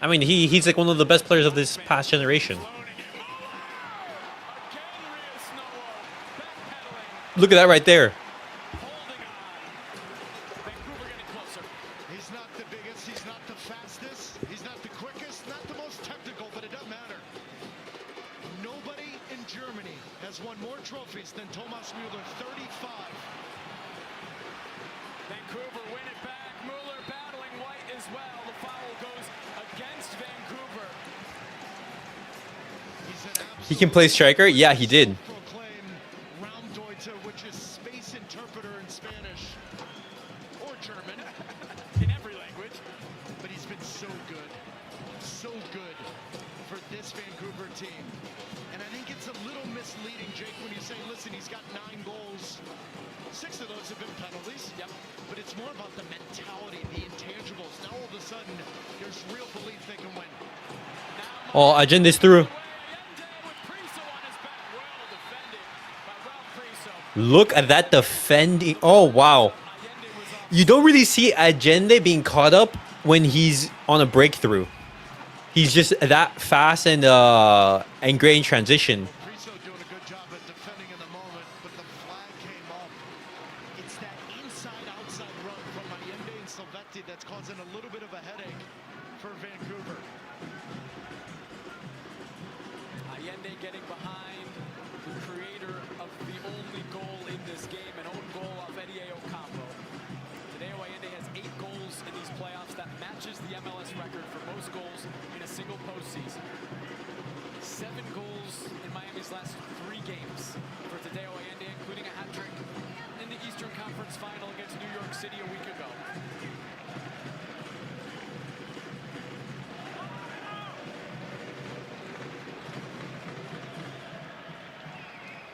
I mean, he's like one of the best players of this past generation. Look at that right there. Vancouver getting closer. He's not the biggest, he's not the fastest, he's not the quickest, not the most technical, but it doesn't matter. Nobody in Germany has won more trophies than Thomas Muller, 35. Vancouver win it back. Muller battling White as well. The foul goes against Vancouver. He's an He can play striker. Yeah, he did. proclaim Raumdeute, which is space interpreter in Spanish or German, In every language. but he's been so good for this Vancouver team. And I think it's a little misleading, Jake, when you say, listen, he's got 9 goals. 6 of those have been penalties. Yep. But it's more about the mentality, the intangibles. Now all of a sudden, there's real belief they can win. Oh, Agenda's through. Look at that defending. Oh, wow. You don't really see Agende being caught up when he's on a breakthrough. He's just that fast and great in transition. Priso doing a good job at defending in the moment, but the flag came up. It's that inside-outside run from Allende and Silvetti that's causing a little bit of a headache for Vancouver. Allende getting behind the creator of the only goal in this game, an own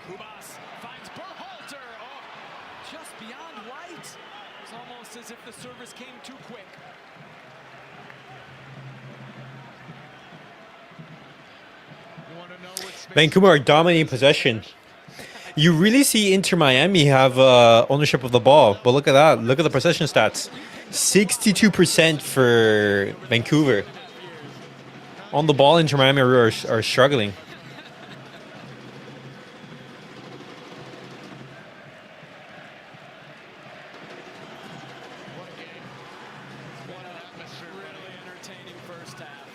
Kubas finds Berhalter. Oh, just beyond White. It's almost as if the service came too quick. Vancouver are dominating possession. You really see Inter Miami have ownership of the ball, but look at that. Look at the possession stats. 62% for Vancouver. On the ball, Inter Miami are struggling. What an atmosphere. Really entertaining first half.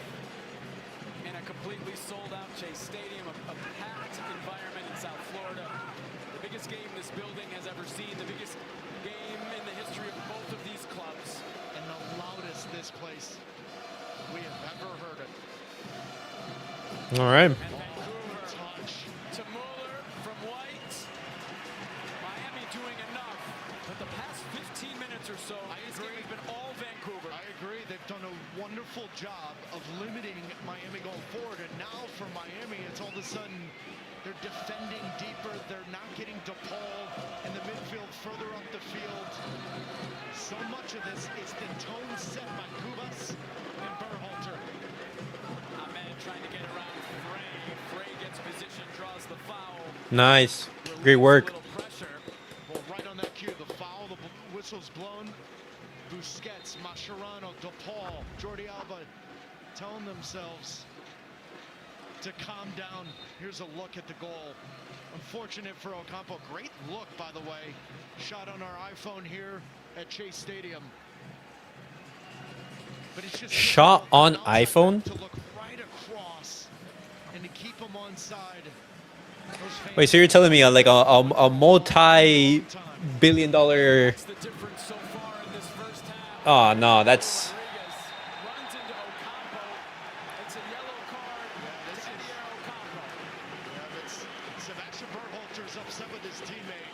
In a completely sold out Chase Stadium, a packed environment in South Florida. The biggest game this building has ever seen, the biggest game in the history of both of these clubs. And the loudest this place we have ever heard it. All right. And Vancouver to Mueller from White. Miami doing enough, but the past 15 minutes or so, this game has been all Vancouver. I agree. They've done a wonderful job of limiting Miami going forward. And now for Miami, it's all of a sudden they're defending deeper. They're not getting DePaul in the midfield further up the field. So much of this is the tone set by Kubas and Berhalter. Ahmed trying to get around Frey. Frey gets position, draws the foul. Nice. Great work. Little pressure. Well, right on that cue, the foul, the whistle's blown. Busquets, Mascherano, DePaul, Jordi Alba telling themselves to calm down. Here's a look at the goal. Unfortunate for Ocampo. Great look, by the way. Shot on our iPhone here at Chase Stadium. But it's just Shot on iPhone? to look right across and to keep them on side. Wait, so you're telling me like a multi-billion-dollar? That's the difference so far in this first half. Oh no, that's Rodriguez runs into Ocampo. It's a yellow card to Eddie Ocampo. Yeah, Sebastian Berhalter's upset with his teammate.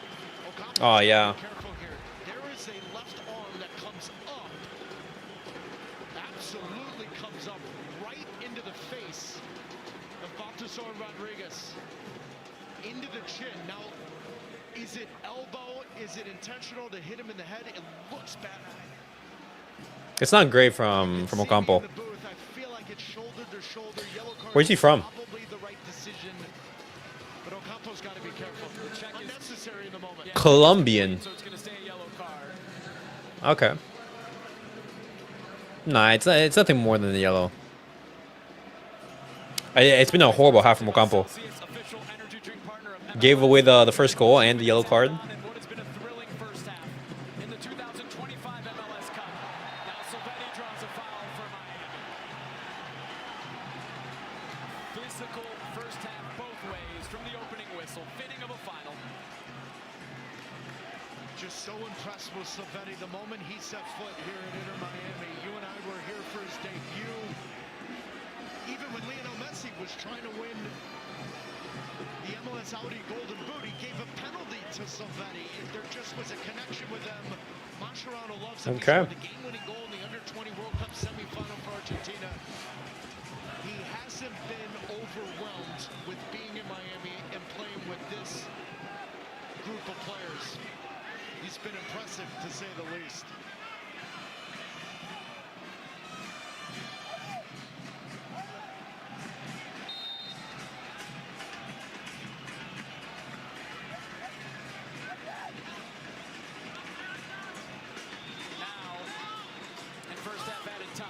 Ocampo's Oh, yeah. Careful here. There is a left arm that comes up. Absolutely comes up right into the face of Baltasar Rodriguez. Into the chin. Now, is it elbow? Is it intentional to hit him in the head? It looks bad. it's not great from See me Ocampo. in the booth, I feel like it's shoulder to shoulder. Yellow card Where's he is from? Probably the right decision. But Ocampo's got to be careful. Unnecessary in the moment. Colombian. So it's going to stay a yellow card. Okay. Nah, it's nothing more than the yellow. It's been a horrible half from Ocampo. Celsius, official energy drink partner of MLS. Gave away the first goal and the yellow card. In what has been a thrilling first half in the 2025 MLS Cup. Now Silvetti draws a foul for Miami. Physical first half both ways from the opening whistle. Fitting of a final. Just so impressed with Silvetti the moment he set foot here at Inter Miami. You and I were here for his debut. Even when Lionel Messi was trying to win the MLS Audi Golden Boot, he gave a penalty to Silvetti. There just was a connection with them. Mascherano loves him. Okay. He scored the game-winning goal in the Under-20 World Cup semifinal for Argentina. He hasn't been overwhelmed with being in Miami and playing with this group of players. He's been impressive, to say the least. Now, in first half added time,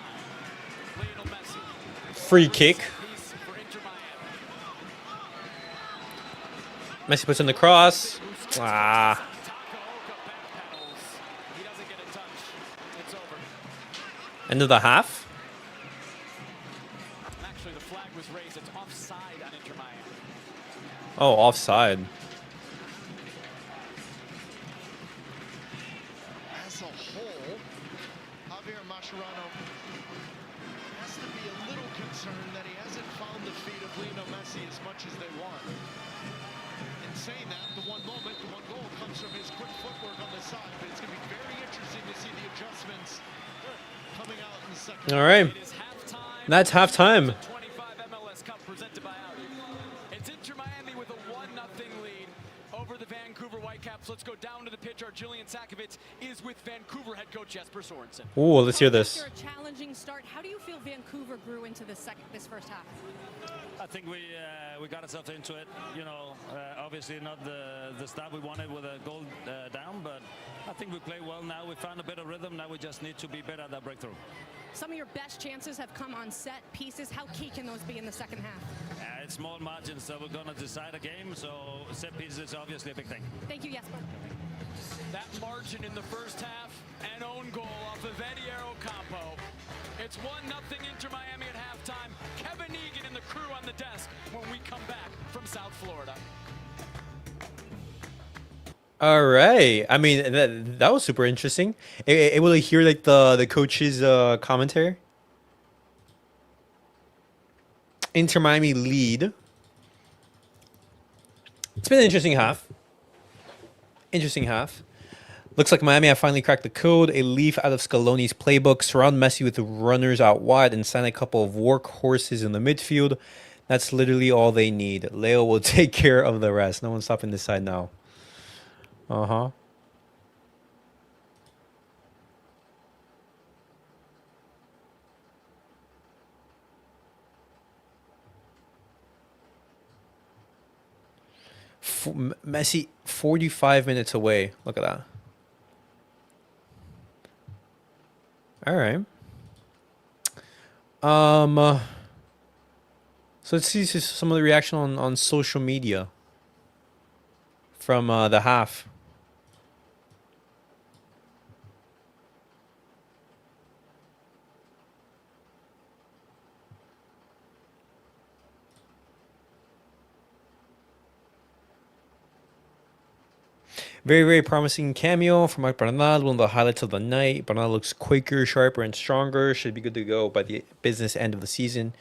Lionel Messi. Free kick. Piece for Inter Miami. Messi puts in the cross. Ah. Takaoka backpedals. He doesn't get a touch. It's over. End of the half. And actually, the flag was raised. It's offside on Inter Miami. Oh, offside. As a whole, Javier Mascherano has to be a little concerned that he hasn't found the feet of Lionel Messi as much as they want. In saying that, the one moment, the one goal comes from his quick footwork on the side, but it's going to be very interesting to see the adjustments coming out in the second. All right. It is halftime. That's halftime. 25 MLS Cup presented by Audi. It's Inter Miami with a 1-0 lead. cover the Vancouver Whitecaps. Let's go down to the pitch. Our Jillian Sakovic is with Vancouver head coach Jesper Sorensen. Oh, let's hear this. After a challenging start, how do you feel Vancouver grew into this first half? I think we got ourselves into it. You know, obviously not the start we wanted with a goal down, but I think we play well now. We found a bit of rhythm. Now we just need to be better at that breakthrough. Some of your best chances have come on set pieces. How key can those be in the second half? It's small margins that we're going to decide a game, so set pieces is obviously a big thing. Thank you, Jesper. That margin in the first half, an own goal off of Ediero Campo. It's 1-0 Inter Miami at halftime. Kevin Egan and the crew on the desk when we come back from South Florida. All right. I mean, that was super interesting. Able to hear like the coach's commentary. Inter Miami lead. It's been an interesting half. Looks like Miami have finally cracked the code. A leaf out of Scaloni's playbook. Surround Messi with runners out wide and sign a couple of workhorses in the midfield. That's literally all they need. Leo will take care of the rest. No one's stopping this side now. Uh-huh. Messi, 45 minutes away. Look at that. All right. So let's see some of the reaction on social media from the half. Very, very promising cameo from Mike Bernal. One of the highlights of the night. Bernal looks quicker, sharper, and stronger. Should be good to go by the business end of the season.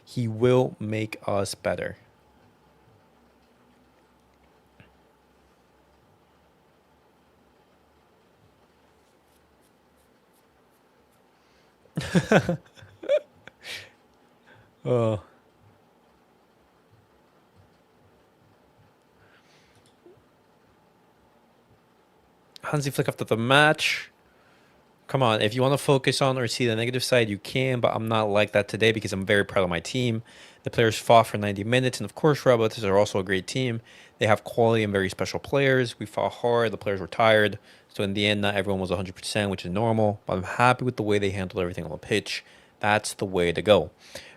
He will make us better. Oh. Hansi Flick after the match. Come on, if you want to focus on or see the negative side, you can, but I'm not like that today because I'm very proud of my team. The players fought for 90 minutes, and of course, Robots are also a great team. They have quality and very special players. We fought hard. The players were tired. So in the end, not everyone was 100%, which is normal, but I'm happy with the way they handled everything on the pitch. That's the way to go.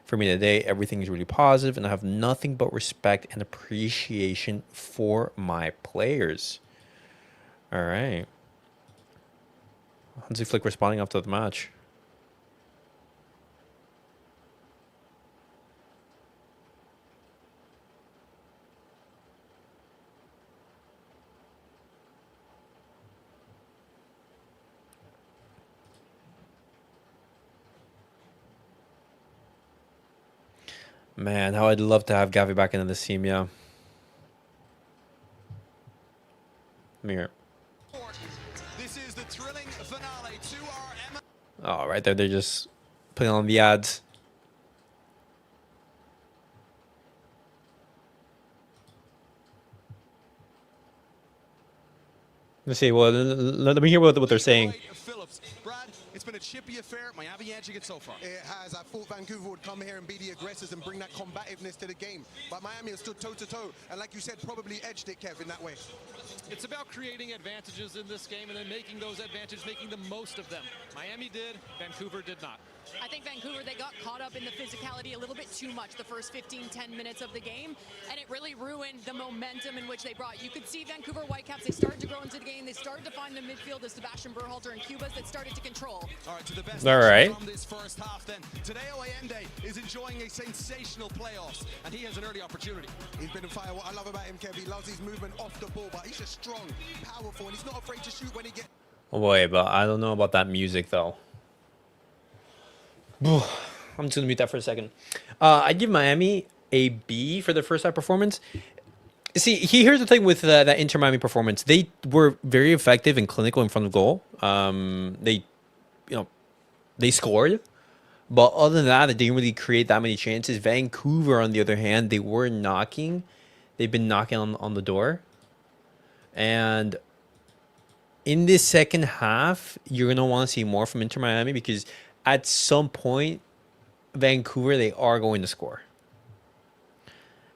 For me today, everything is really positive, and I have nothing but respect and appreciation for my players. All right. Hansi Flick responding after the match. Man, how I'd love to have Gavi back into this team, yeah. Let me hear it. This is the thrilling finale to our Oh, right there, they're just putting on the ads. Let's see. Well, let me hear what they're saying. Phillips. Brad, it's been a chippy affair. Miami edging it so far. It has. I thought Vancouver would come here and be the aggressors and bring that combativeness to the game. But Miami has stood toe-to-toe. And like you said, probably edged it, Kev, in that way. It's about creating advantages in this game and then making those advantages, making the most of them. Miami did, Vancouver did not. I think Vancouver, they got caught up in the physicality a little bit too much the first 15-10 minutes of the game, and it really ruined the momentum in which they brought. You could see Vancouver Whitecaps, they started to grow into the game. They started to find the midfield, the Sebastian Berhalter and Cubas that started to control. All right, to the best All right. from this first half then. Today, Allende is enjoying a sensational playoffs, and he has an early opportunity. He's been on fire. What I love about him, Kev, he loves his movement off the ball, but he's just strong, powerful, and he's not afraid to shoot when he gets... Oh boy, but I don't know about that music though. I'm just gonna mute that for a second. I give Miami a B for their first half performance. See, here's the thing with that Inter Miami performance. They were very effective and clinical in front of goal. They scored, but other than that, they didn't really create that many chances. Vancouver, on the other hand, they were knocking. They've been knocking on the door. And in this second half, you're gonna want to see more from Inter Miami because at some point, Vancouver, they are going to score.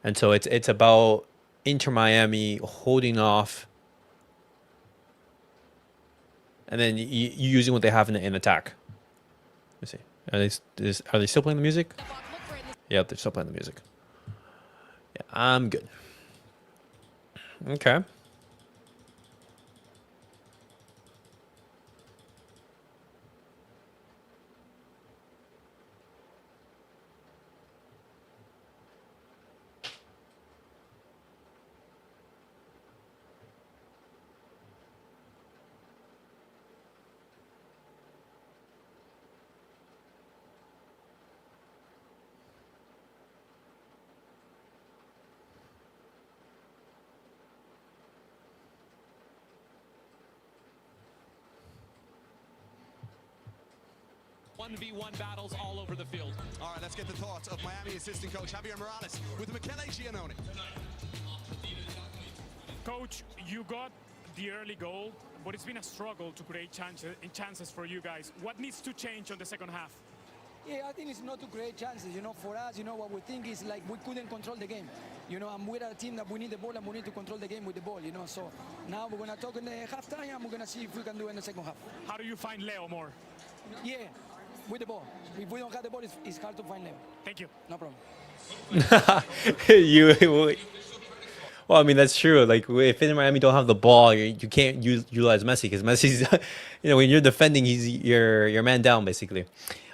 And so it's about Inter Miami holding off and then using what they have in attack. Let me see. Are they still playing the music? Yep, they're still playing the music. Yeah, I'm good. Okay. One v one battles all over the field. All right, let's get the thoughts of Miami assistant coach Javier Morales with Michele Giannone. Coach, you got the early goal, but it's been a struggle to create chances for you guys. What needs to change on the second half? Yeah, I think it's not to create chances. For us, what we think is like we couldn't control the game. And we're a team that we need the ball and we need to control the game with the ball. So now we're going to talk in the halftime and we're going to see if we can do it in the second half. How do you find Leo more? Yeah, with the ball. If we don't have the ball, it's hard to find Leo. Thank you. No problem. Well, I mean, that's true. Like, if Inter Miami don't have the ball, you can't utilize Messi because Messi's, when you're defending, he's your man down, basically.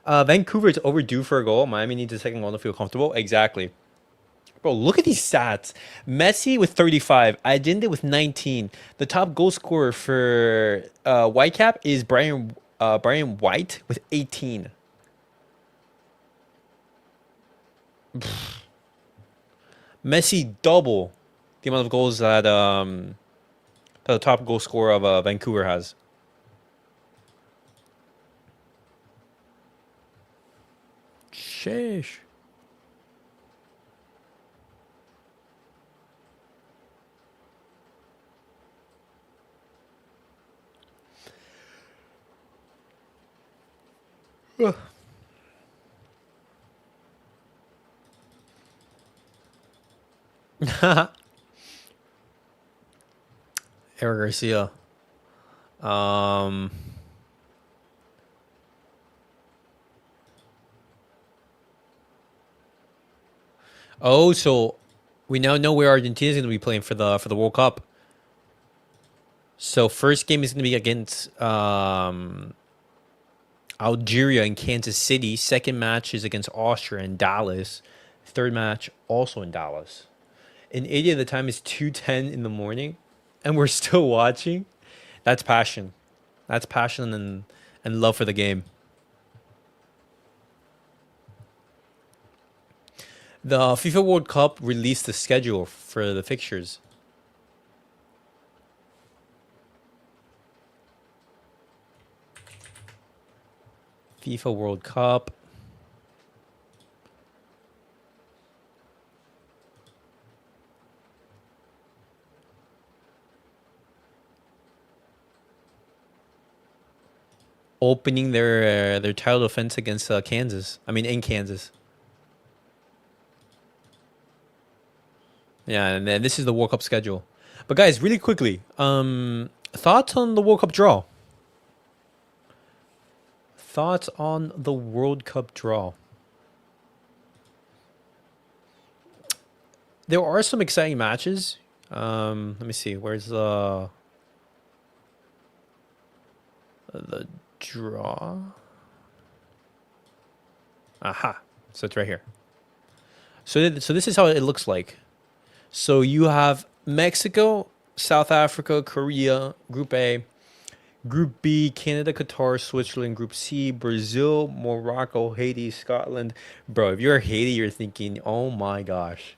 Vancouver is overdue for a goal. Miami needs a second goal to feel comfortable. Exactly. Bro, look at these stats. Messi with 35. Allende with 19. The top goal scorer for Whitecap is Brian White with 18. Messi double the amount of goals that the top goal scorer of Vancouver has. Sheesh. Ugh. Eric Garcia. Oh, so we now know where Argentina is going to be playing for the World Cup. So first game is going to be against Algeria and Kansas City. Second match is against Austria and Dallas. Third match also in Dallas. In India, the time is 2:10 in the morning, and we're still watching. That's passion. That's passion and love for the game. The FIFA World Cup released the schedule for the fixtures. FIFA World Cup. Opening their title defense against Kansas. I mean, in Kansas. Yeah, and then this is the World Cup schedule. But guys, really quickly, thoughts on the World Cup draw? Thoughts on the World Cup draw? There are some exciting matches. Let me see. Where's the draw? Aha. So it's right here. So this is how it looks like. So you have Mexico, South Africa, Korea, Group A. Group B, Canada, Qatar, Switzerland. Group C, Brazil, Morocco, Haiti, Scotland. Bro, if you're Haiti, you're thinking, oh my gosh.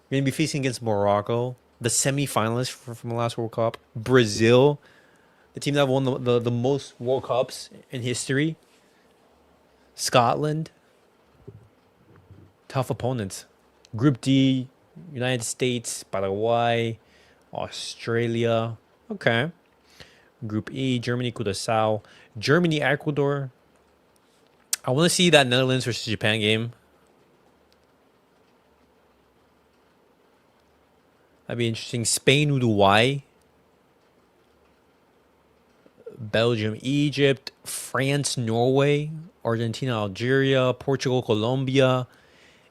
You're going to be facing against Morocco, the semi-finalists from the last World Cup. Brazil, the team that won the most World Cups in history. Scotland. Tough opponents. Group D, United States, Paraguay, Australia. Okay. Group E, Germany, Curaçao. Germany, Ecuador. I want to see that Netherlands versus Japan game. That'd be interesting. Spain, Uruguay. Belgium, Egypt. France, Norway. Argentina, Algeria. Portugal, Colombia.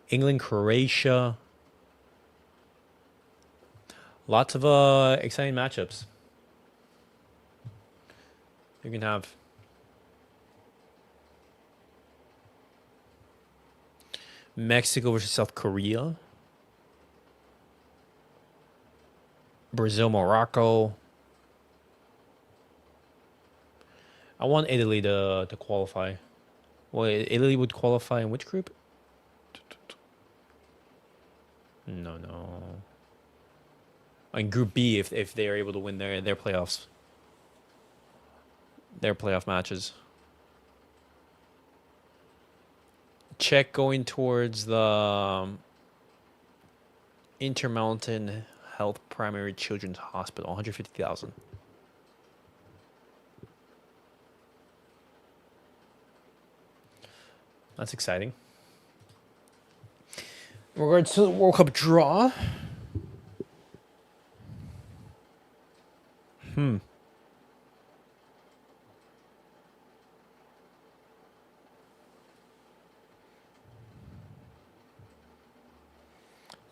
England, Croatia. Lots of exciting matchups you can have. Mexico versus South Korea. Brazil, Morocco. I want Italy to qualify. Well, Italy would qualify in which group? No. In Group B, if they are able to win their playoffs, their playoff matches. Czech going towards the Intermountain Health Primary Children's Hospital, 150,000. That's exciting. In regards to the World Cup draw.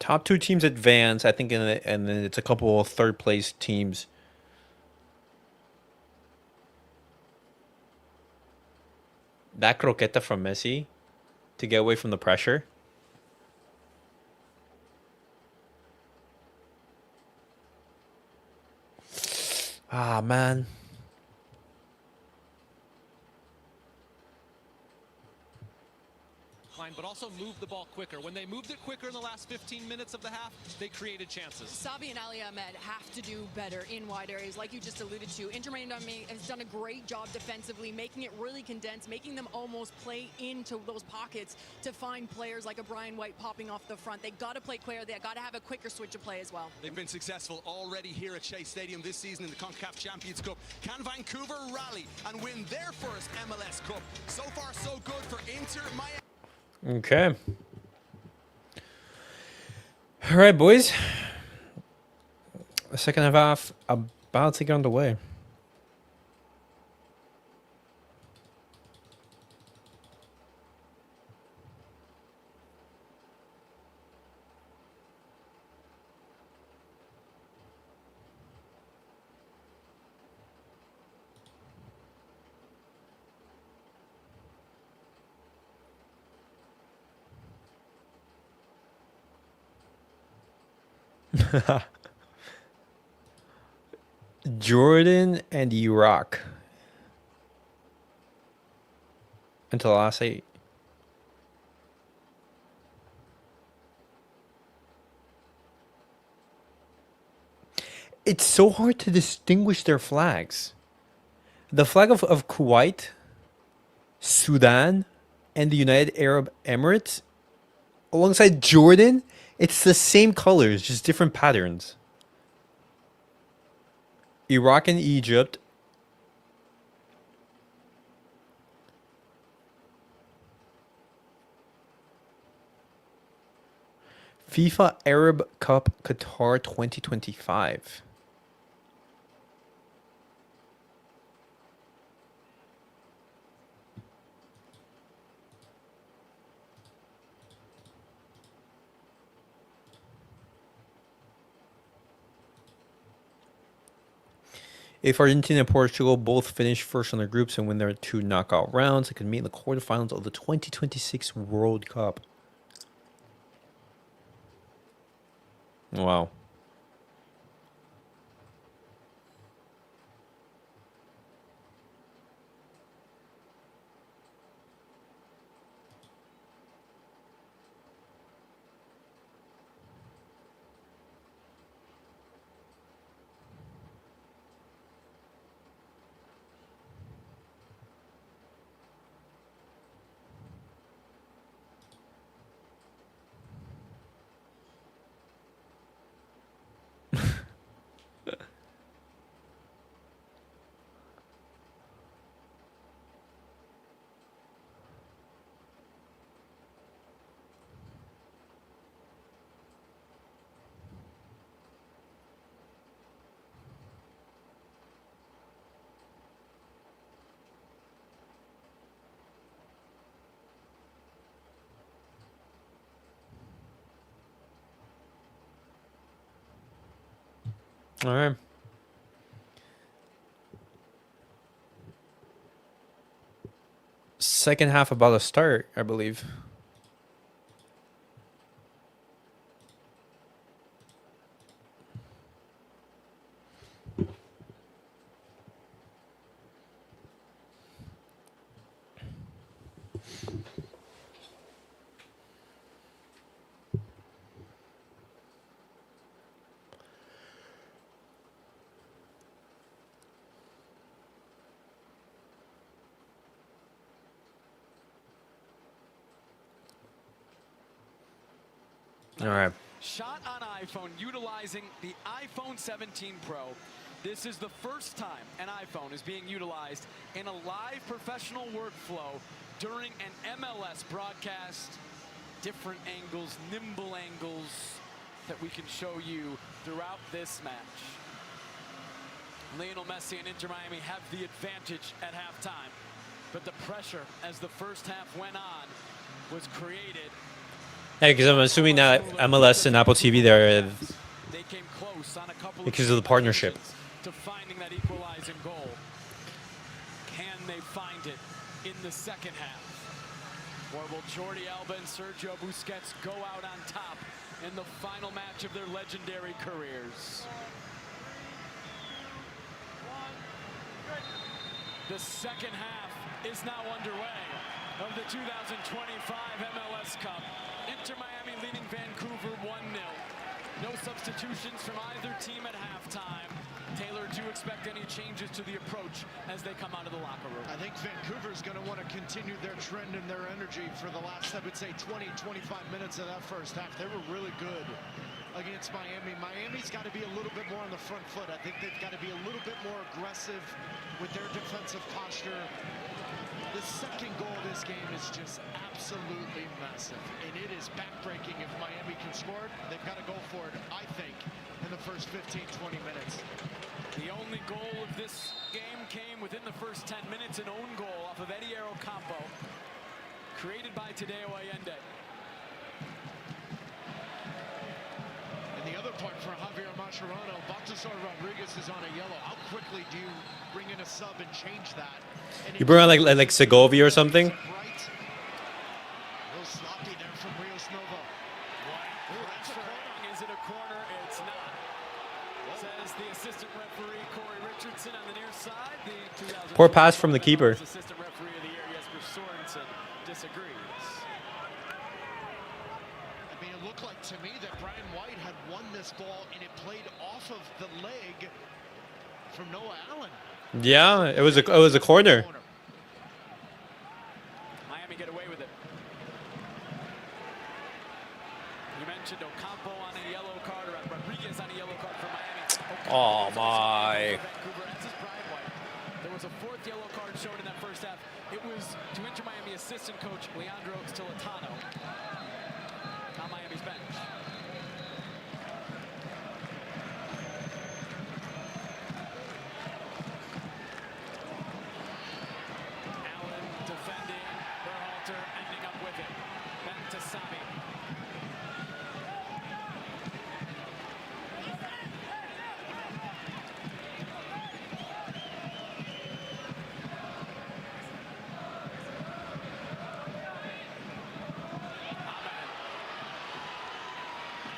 Top 2 teams advance, I think, and then it's a couple of third place teams. That croqueta from Messi to get away from the pressure. Ah, man. But also move the ball quicker. When they moved it quicker in the last 15 minutes of the half, they created chances. Sabi and Ali Ahmed have to do better in wide areas, like you just alluded to. Inter Miami has done a great job defensively, making it really condensed, making them almost play into those pockets to find players like a Brian White popping off the front. They got to play quicker. They got to have a quicker switch of play as well. They've been successful already here at Shea Stadium this season in the CONCACAF Champions Cup. Can Vancouver rally and win their first MLS Cup? So far, so good for Inter Miami. Okay. All right, boys. The second half about to get underway. Jordan and Iraq until the last 8. It's so hard to distinguish their flags. The flag of Kuwait, Sudan, and the United Arab Emirates, alongside Jordan, it's the same colors, just different patterns. Iraq and Egypt. FIFA Arab Cup Qatar 2025. If Argentina and Portugal both finish first in their groups and win their 2 knockout rounds, they could meet in the quarterfinals of the 2026 World Cup. Wow. All right. Second half about to start, I believe. All right. Shot on iPhone utilizing the iPhone 17 Pro. This is the first time an iPhone is being utilized in a live professional workflow during an MLS broadcast. Different angles, nimble angles that we can show you throughout this match. Lionel Messi and Inter Miami have the advantage at halftime, but the pressure as the first half went on was created. Hey, because I'm assuming that MLS and Apple TV there They came close on a couple because of the partnership. to finding that equalizing goal. Can they find it in the second half? Or will Jordi Alba and Sergio Busquets go out on top in the final match of their legendary careers? The second half is now underway of the 2025 MLS Cup. Inter Miami leading Vancouver 1-0. No substitutions from either team at halftime. Taylor, do you expect any changes to the approach as they come out of the locker room? I think Vancouver's going to want to continue their trend and their energy for the last, I would say, 20, 25 minutes of that first half. They were really good against Miami. Miami's got to be a little bit more on the front foot. I think they've got to be a little bit more aggressive with their defensive posture. The second goal of this game is just absolutely massive, and it is backbreaking. If Miami can score it, they've got to go for it, I think, in the first 15, 20 minutes. The only goal of this game came within the first 10 minutes, an own goal off of Eddie Campo, created by Tadeo Allende. And the other part for Javier Mascherano, Baltasar Rodriguez is on a yellow. How quickly do you bring in a sub and change that? And You bring on like Segovia or something? right. A little sloppy there from Rios Nova. Ooh, that's a corner. Is it a corner? It's not. Says the assistant referee Corey Richardson on the near side. The 2000 Poor pass from the keeper. Assistant referee of the year Jesper Sorensen disagrees. I mean, it looked like to me that Brian White had won this ball, and it played off of the leg from Noah Allen. Yeah, it was a corner. Miami get away with it. You mentioned Ocampo on a yellow card, or Rodriguez on a yellow card for Miami. Oh my. Vancouver, as is Brian White. There was a fourth yellow card shown in that first half. It was to Inter Miami assistant coach Leandro Stilitano on Miami's bench. Allen defending, Berhalter ending up with it. Back to Sami.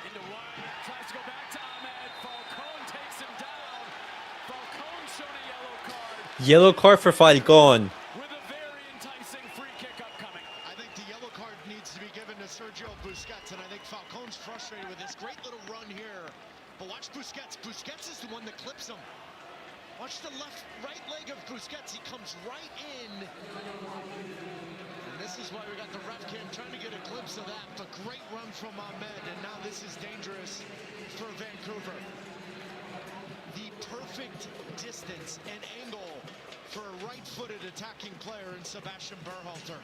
Into one, tries to go back to Ahmed. Falcone takes him down. Falcone shown a yellow card Yellow card for Falcon. with a very enticing free kick upcoming. I think the yellow card needs to be given to Sergio Busquets, and I think Falcone's frustrated with this great little run here. But watch Busquets. Busquets is the one that clips him. Watch the right leg of Busquets. He comes right in. And this is why we got the ref cam trying to get a glimpse of that. But great run from Ahmed, and now this is dangerous for Vancouver. The perfect distance and angle for a right-footed attacking player in Sebastian Berhalter.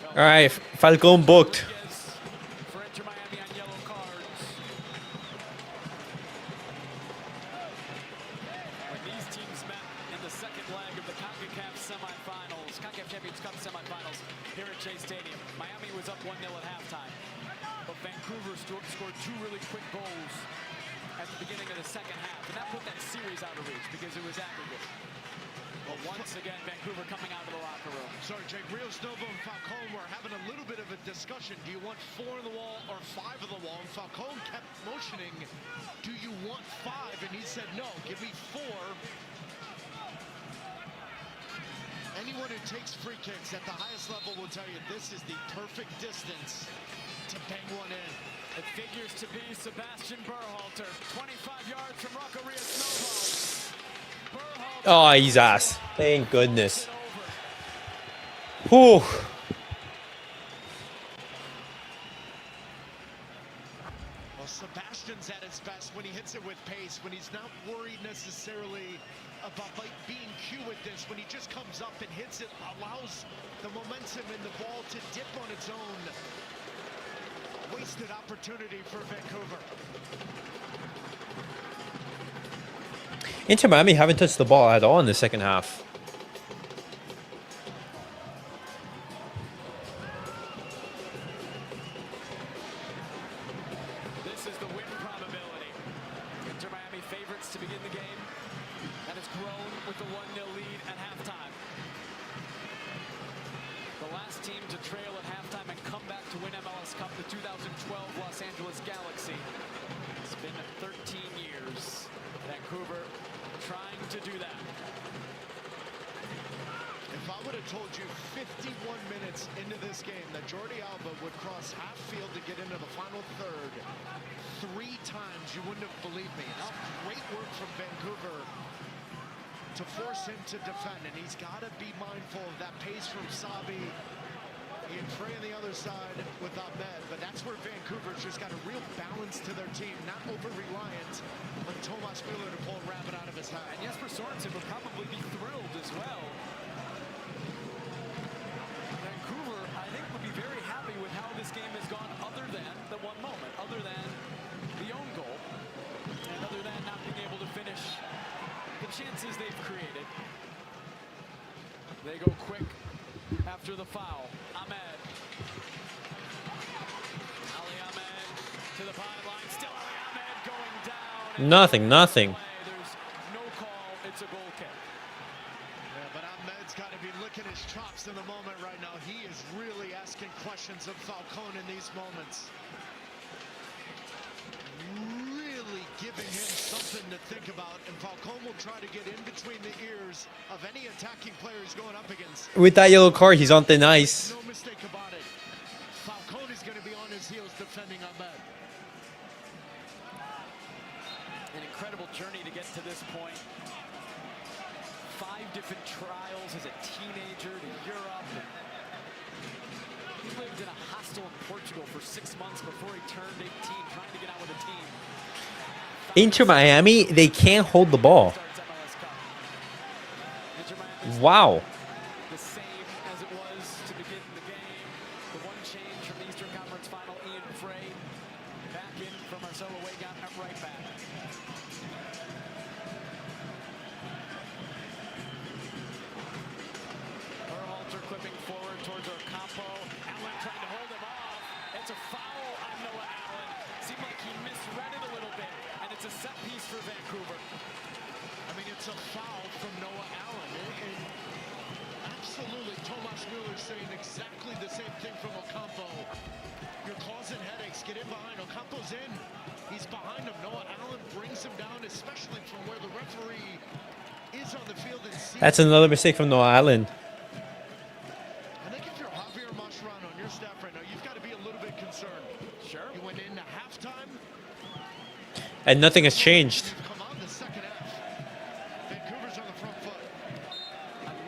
All right, Falcon booked. Rodriguez for Inter Miami on yellow cards. When these teams met in the second semifinals, Kickoff Champions Cup semifinals here at Chase Stadium. Miami was up 1-0 at halftime, but Vancouver scored 2 really quick goals at the beginning of the second half, and that put that series out of reach because it was aggregate. But once again, Vancouver coming out of the locker room. Sorry, Jake, Rios Novo and Falcone were having a little bit of a discussion. Do you want 4 on the wall or 5 on the wall? And Falcone kept motioning, do you want 5? And he said, no, give me 4. Anyone who takes free kicks at the highest level will tell you this is the perfect distance to bang one in. It figures to be Sebastian Berhalter, 25 yards from Rocco Rios Novo. Oh, he's ass. Thank goodness. Whew. Well, Sebastian's at his best when he hits it with pace, when he's not worried necessarily about being cute with this, when he just comes up and hits it, allows the momentum in the ball to dip on its own. Wasted opportunity for Vancouver. Inter Miami haven't touched the ball at all in the second half. This is the win probability. Inter Miami favorites to begin the game. That has grown with the 1-0 lead at halftime. The last team to trail at halftime and come back to win MLS Cup, the 2012 Los Angeles Galaxy. It's been 13 years. Vancouver trying to do that. If I would have told you 51 minutes into this game that Jordi Alba would cross half field to get into the final third 3 times, you wouldn't have believed me. It's great work from Vancouver to force him to defend, and he's got to be mindful of that pace from Sabi. Ian Frey on the other side with Ahmed, but that's where Vancouver's just got a real balance to their team, not over-reliant on Thomas Müller to pull a rabbit out of his hat. And Jesper Sorensen would probably be thrilled as well. Vancouver, I think, would be very happy with how this game has gone, other than the one moment, other than the own goal, and other than not being able to finish the chances they've created. They go quick after the foul. Ahmed. Ali Ahmed to the byline. Still Ali Ahmed going down. Nothing. There's no call. It's a goal kick. Yeah, but Ahmed's got to be licking his chops in the moment right now. He is really asking questions of Falcone in these moments. Really giving him something to think about, and Falcone will try to get in between the ears of any attacking player he's going up against. With that yellow card, he's on thin ice. No mistake about it. Falcone is going to be on his heels defending Ahmed. An incredible journey to get to this point. 5 different trials as a teenager to Europe. He lived in a hostel in Portugal for 6 months before he turned 18, trying to get out with a team. Inter Miami, they can't hold the ball. Wow. The same as it was to begin the game. The one change from the Eastern Conference Final, Ian Frey back in from Marcelo Wagon at right back. Berhalter clipping forward towards Ocampo. Allen trying to hold him off. It's a foul on Noah Allen. Seemed like he misread it a little bit, and it's a set piece for Vancouver. I mean, it's a foul from Noah Allen. And absolutely, Thomas Müller saying exactly the same thing from Ocampo. You're causing headaches. Get in behind. Ocampo's in. He's behind him. Noah Allen brings him down, especially from where the referee is on the field. And That's another mistake from Noah Allen. I think if you're Javier Mascherano on your staff right now, you've got to be a little bit concerned. Sure. You went into halftime. And nothing has changed. Come on, the second half. Vancouver's on the front foot.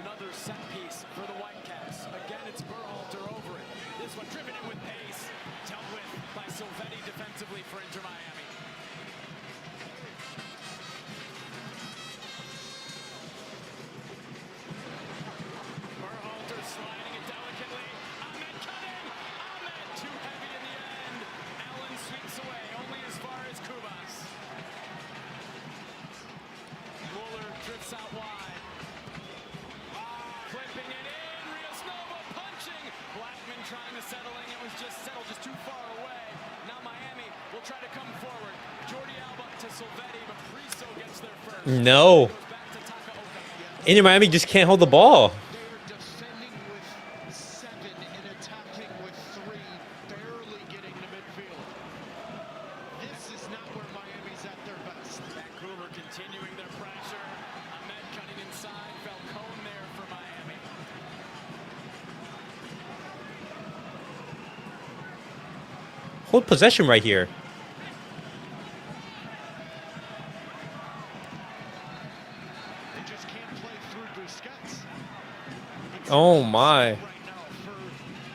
Another set piece for the Whitecaps. Again, it's Berhalter over it. This one driven in with pace. Dealt with by Silvetti defensively for Inter Miami. Berhalter sliding it delicately. Ahmed cutting. Ahmed too heavy in the end. Allen sweeps away only as far as Kubas. No. Inter Miami just can't hold the ball. They are defending with 7 and attacking with 3, barely getting to midfield. This is not where Miami's at their best. Vancouver continuing their pressure. Ahmed cutting inside. Falcone there for Miami. Hold possession right here. They just can't play through Busquets. It's Oh my. right now for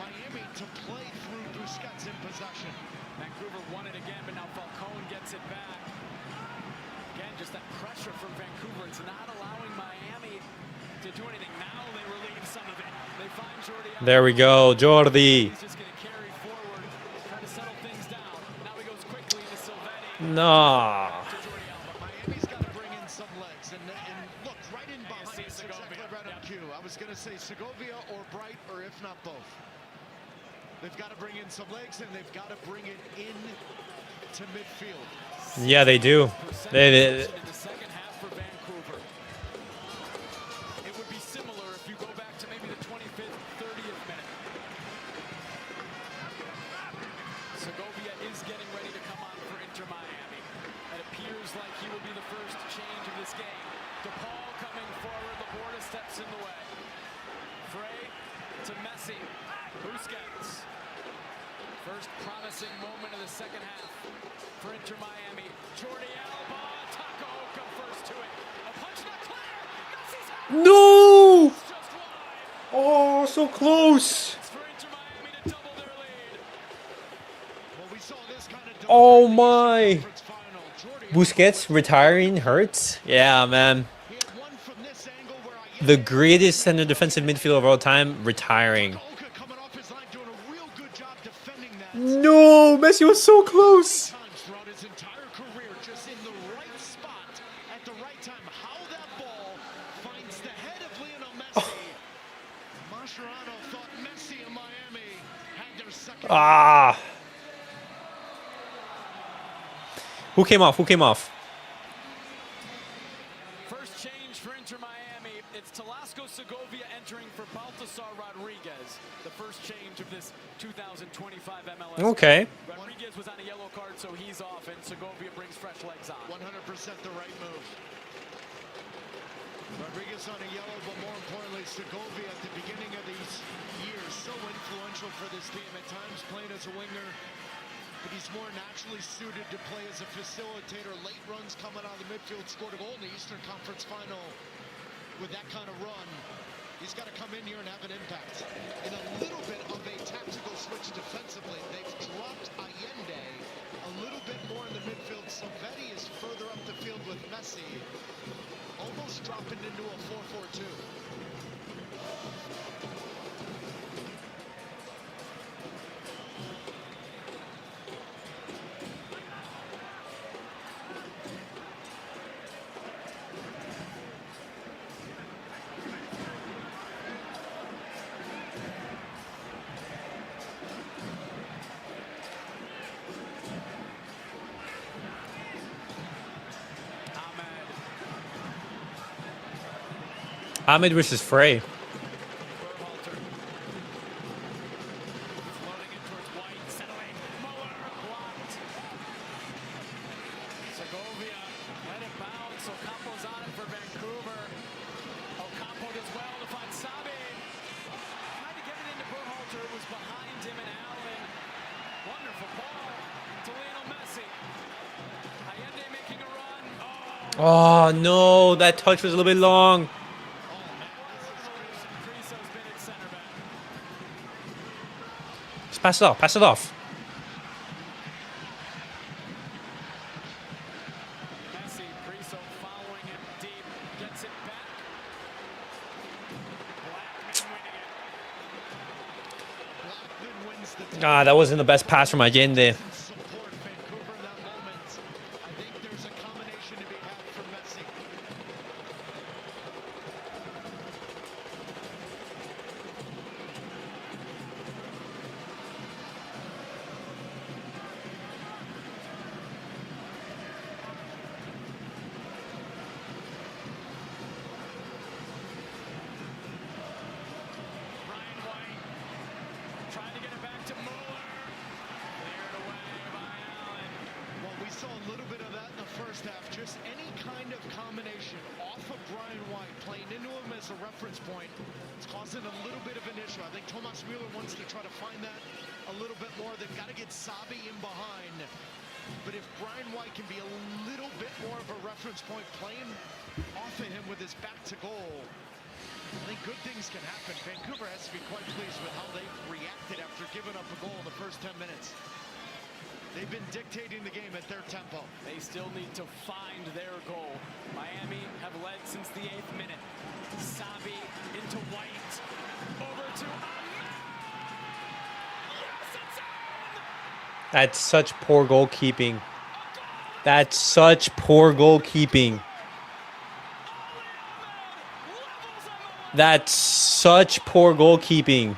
Miami to play through Busquets in possession. Vancouver won it again, but now Falcone gets it back. Again, just that pressure from Vancouver. It's not allowing Miami to do anything. Now they relieve some of it. They find Jordi. There we go, Jordi. He's just going to carry forward, trying to settle things down. Now he goes quickly into Silvetti. Nah. To Jordi Alba. Miami's got to bring in some legs. And look, right in behind see us, Segovia. exactly right on cue. I was going to say Segovia or Bright, or if not both. They've got to bring in some legs, and they've got to bring it in to midfield. Yeah, they do. They, In the second half for Vancouver. It would be similar if you go back to maybe the 25th, 30th minute. Segovia is getting ready to come on for Inter Miami. It appears like he will be the first change of this game. DePaul coming forward. Laporta steps in the way. Frey to Messi. Busquets. First promising moment of the second half for Inter Miami. Jordi Alba. Takaoka first to it. A punch not clear. Messi's out. no! Just wide. Oh, so close. It's for Inter Miami to double their lead. Well, we saw this kind of Oh my. conference final. Jordi Busquets retiring hurts? Yeah, man. He had one from this angle where The greatest center defensive midfielder of all time retiring. Oka coming off his line doing a real good job defending that. No, Messi was so close. Times throughout his entire career, just in the right spot at the right time. How that ball finds the head of Lionel Messi. Mascherano thought Messi and Miami had their second. Ah. Who came off? Who came off? First change for Inter Miami. It's Talasco Segovia entering for Baltasar Rodriguez. The first change of this 2025 MLS. Okay. Rodriguez was on a yellow card, so he's off, and Segovia brings fresh legs on. 100% the right move. Rodriguez on a yellow, but more importantly, Segovia at the beginning of these years, so influential for this team at times, playing as a winger, but he's more naturally suited to play as a facilitator. Late runs coming out of the midfield, scored a goal in the Eastern Conference Final with that kind of run. He's got to come in here and have an impact. In a little bit of a tactical switch defensively, they've dropped Allende a little bit more in the midfield. Silvetti is further up the field with Messi, almost dropping into a 4-4-2. Ahmed versus Frey. Berhalter. Floating in towards White, settling. Muller blocked. Segovia let it bounce. Ocampo's on it for Vancouver. Ocampo does well to find Sabe. Tried to get it into Berhalter. It was behind him and Allen. Wonderful ball to Lionel Messi. Allende making a run. Oh no, that touch was a little bit long. Priso's been at center back. Just pass it off. Pass it off. Messi, Priso following him deep, gets it back. Blackman winning it. Blackman wins the Ah, that wasn't the best pass from Allende. support Vancouver in that moment. I think there's a combination to be had for Messi. first half, just any kind of combination off of Brian White, playing into him as a reference point, it's causing a little bit of an issue. I think Tomas Mueller wants to try to find that a little bit more. They've got to get Sabi in behind. But if Brian White can be a little bit more of a reference point, playing off of him with his back to goal, I think good things can happen. Vancouver has to be quite pleased with how they've reacted after giving up a goal in the first 10 minutes. They've been dictating the game at their tempo. They still need to find their goal. Miami have led since the 8th minute. Sabi into White. Over to yes, it's on! That's such poor goalkeeping. That's such poor goalkeeping. That's such poor goalkeeping.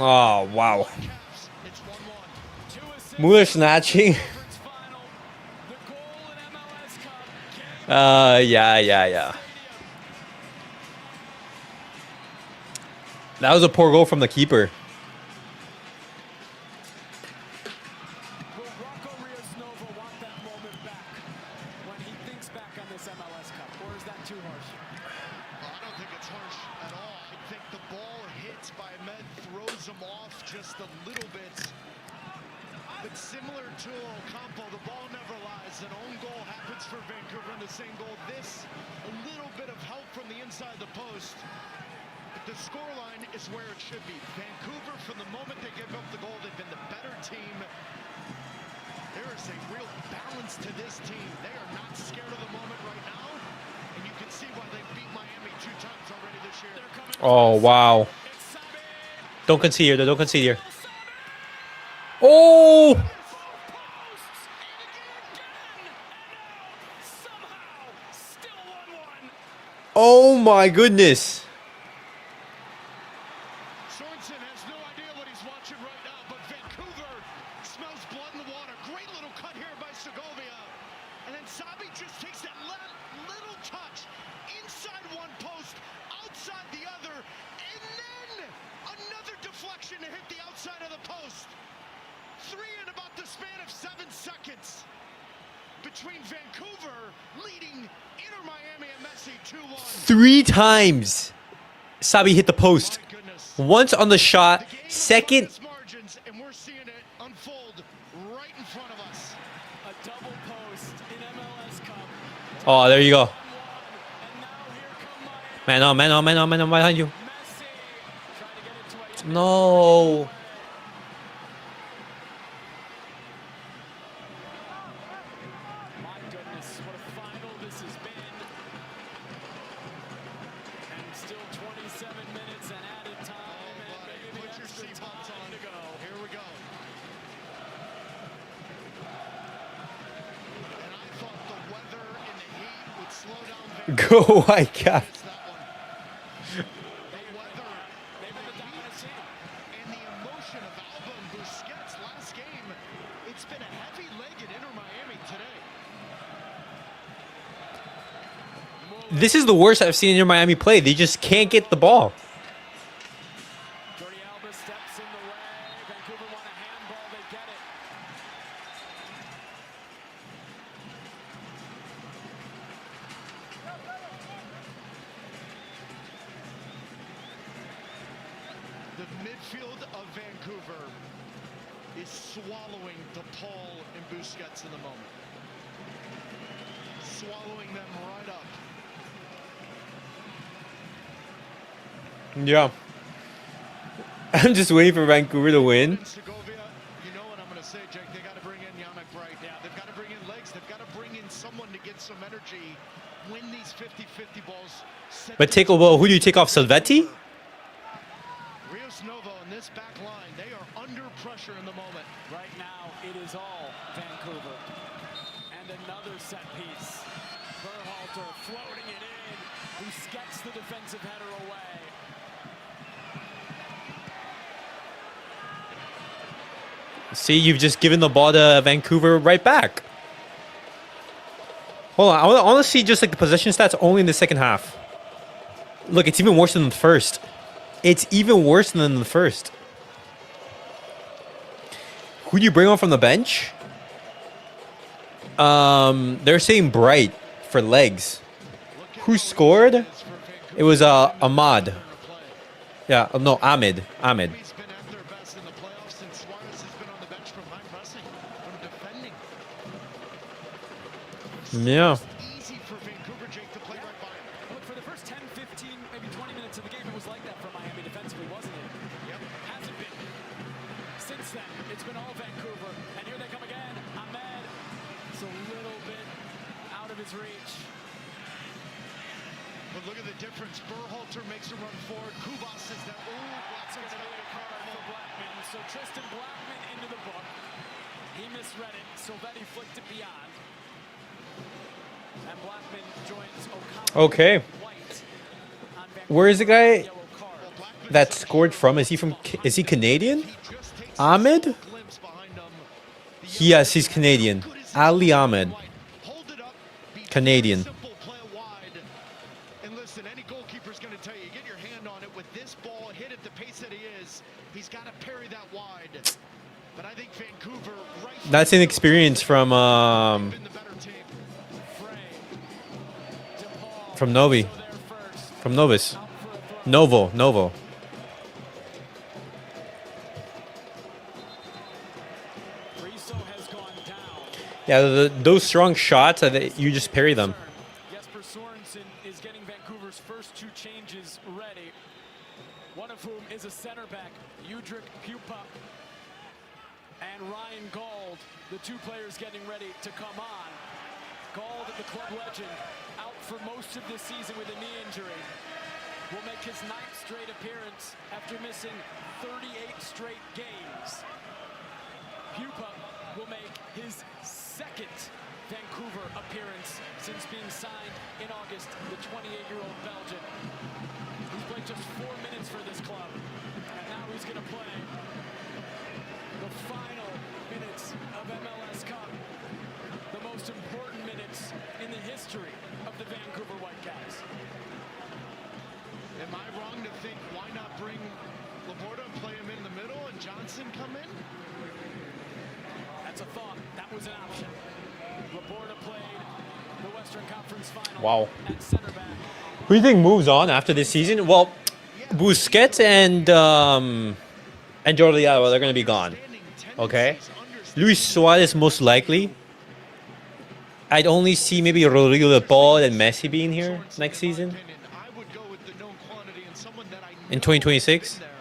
Oh, wow. Mueller snatching. Yeah. That was a poor goal from the keeper. When he thinks back on this MLS Cup, or is that too harsh? Well, I don't think it's harsh at all. I think the ball hits by Ahmed, throws him off just a little bit. But similar to Ocampo, the ball never lies. An own goal happens for Vancouver in the same goal. This, a little bit of help from the inside the post. But the scoreline is where it should be. Vancouver, from the moment they give up the goal, they've been the better team. There is a real balance to this team. They are not scared of the moment right now. And you can see why they beat Miami 2 times already this year. Oh, wow. Don't concede here, though. Don't concede here. Oh! Oh, my goodness. Sorensen has no idea what he's watching right now, but Vancouver smells blood in the water. Great little cut here by Segovia. And then Sabi just takes that little touch inside one post, outside the other, and then another deflection to hit the outside of the post. 3 in about the span of 7 seconds between Vancouver leading Inter Miami and Messi 2-1. 3 times Sabi hit the post. My goodness. Once on the shot. The game Second. is margins, and we're seeing it unfold right in front of us. A double post in MLS Cup. Oh, there you go. 1-1. And now here come Miami. Man on, behind you. Messi trying to get it to a No. My goodness, what a final this has been. And still 27 minutes and added time. And maybe Put your extra seatbelts time on. to go. Here we go. And I thought the weather and the heat would slow down Vancouver. Go Whitecaps. It's that one. The weather, They've been the dominant team. and the emotion of Alba and Busquets last game. It's been a heavy leg at Inter Miami today. This is the worst I've seen in Miami play. They just can't get the ball. Jordi Alba steps in the way. Vancouver want a handball. They get it. The midfield of Vancouver is swallowing DePaul and Busquets in the moment. Swallowing them right up. Yeah. I'm just waiting for Vancouver to win. In Segovia, you know what I'm going to say, Jake. They got to bring in Yannick Bright. Yeah, they've got to bring in legs. They've got to bring in someone to get some energy. Win these 50-50 balls. But who do you take off? Salvetti? Rios Novo in this back line, they are under pressure in the moment. Right now, it is all Vancouver. And another set piece. Berhalter floating it in. Who gets the defensive header away. See, you've just given the ball to Vancouver right back. Hold on, I want to see just like the possession stats only in the second half. Look, it's even worse than the first. It's even worse than the first. Who do you bring on from the bench? They're saying Bright for legs. Who scored? It was Ahmad. Yeah, no, Ahmed. Ahmed. He's been at their best in the playoffs since Suarez has been on the bench from high pressing, from defending. Yeah. Easy for Vancouver, Jake, to play right by him. Look, for the first 10, 15, maybe 20 minutes of the game, it was like that for Miami defensively, wasn't it? Yep. Hasn't been. Since then, it's been all Vancouver. And here they come again. Ahmed. It's a little bit out of his reach. But look at the difference. Berhalter makes a run forward. Kubas is there. Oh, It's going to be a card for Blackman. So Tristan Blackman into the book. He misread it. Silvetti flicked it beyond. And Blackman joins O'Connell. Okay. White on Where is the guy yellow card. that scored from? Is he Canadian? Ahmed? glimpse behind him. Yes, he's Canadian. Ali Ahmed. Hold it up. Be Canadian. simple, play it wide. And listen, any goalkeeper's going to tell you, get your hand on it with this ball, hit it the pace that he is. He's got to parry that wide. But I think Vancouver right That's an experience from been the better team. Frey. DePaul. from Novi, So they're first. from Novus, Out for a throw. Novo. Rizzo has gone down. Yeah, those strong shots, you just parry them. Jesper Sorensen is getting Vancouver's first two changes ready. One of whom is a center back, Udrick Pupa, and Ryan Gold, the two players getting ready to come on. Gold, the club legend, out for most of the season with a knee injury. Will make his 9th straight appearance after missing 38 straight games. Pupa will make his 2nd Vancouver appearance since being signed in August, the 28-year-old Belgian. He's played just 4 minutes for this club, and now he's going to play the final minutes of MLS Cup, the most important minutes in the history of the Vancouver Whitecaps. Am I wrong to think why not bring Laporta and play him in the middle and Johnson come in? That's a thought. That was an option. Laporta played the Western Conference Final Wow. at center back. Who do you think moves on after this season? Well, Busquets and Jordi Alba, they're going to be gone. Okay. Luis Suarez most likely. I'd only see maybe Rodrigo de Paul and Messi being here next season I would go with the known quantity and someone that I in know 2026. has been there.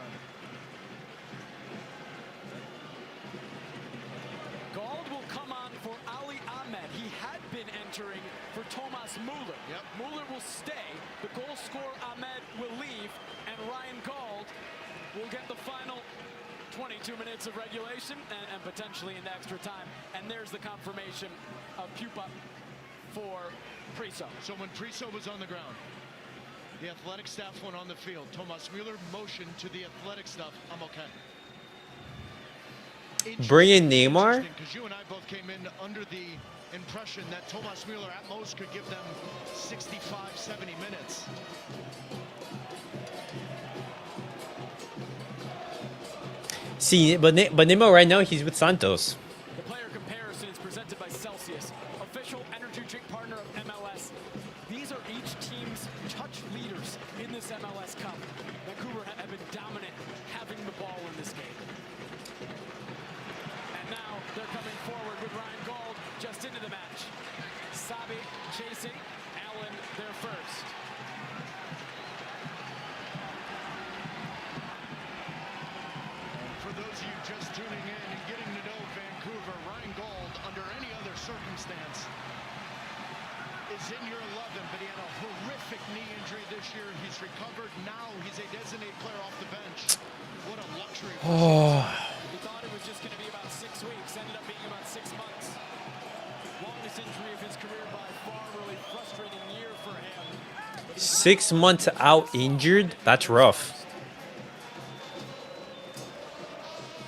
Gold will come on for Ali Ahmed. He had been entering for Thomas Muller. Yep. Muller will stay. The goal scorer Ahmed will leave, and Ryan Gold will get the final 22 minutes of regulation and potentially into extra time. And there's the confirmation of Pupa for Priso. So when Priso was on the ground, the athletic staff went on the field. Thomas Mueller motioned to the athletic staff, I'm okay. Bring in Neymar? Because you and I both came in under the impression that Thomas Mueller at most could give them 65, 70 minutes. See, but Neymar right now he's with Santos. The player comparison is presented by Celsius, official energy drink partner of MLS. These are each team's touch leaders in this MLS Cup. Vancouver have been dominant having the ball in this game. And now they're coming forward with Ryan Gold just into the match. Sabi chasing, Allen there first. circumstance is in your 11, but he had a horrific knee injury this year. He's recovered. Now he's a designated player off the bench. What a luxury. We thought it was just going to be about 6 weeks. Ended up being about 6 months. Longest injury of his career by far. Really frustrating year for him. 6 months out injured? That's rough.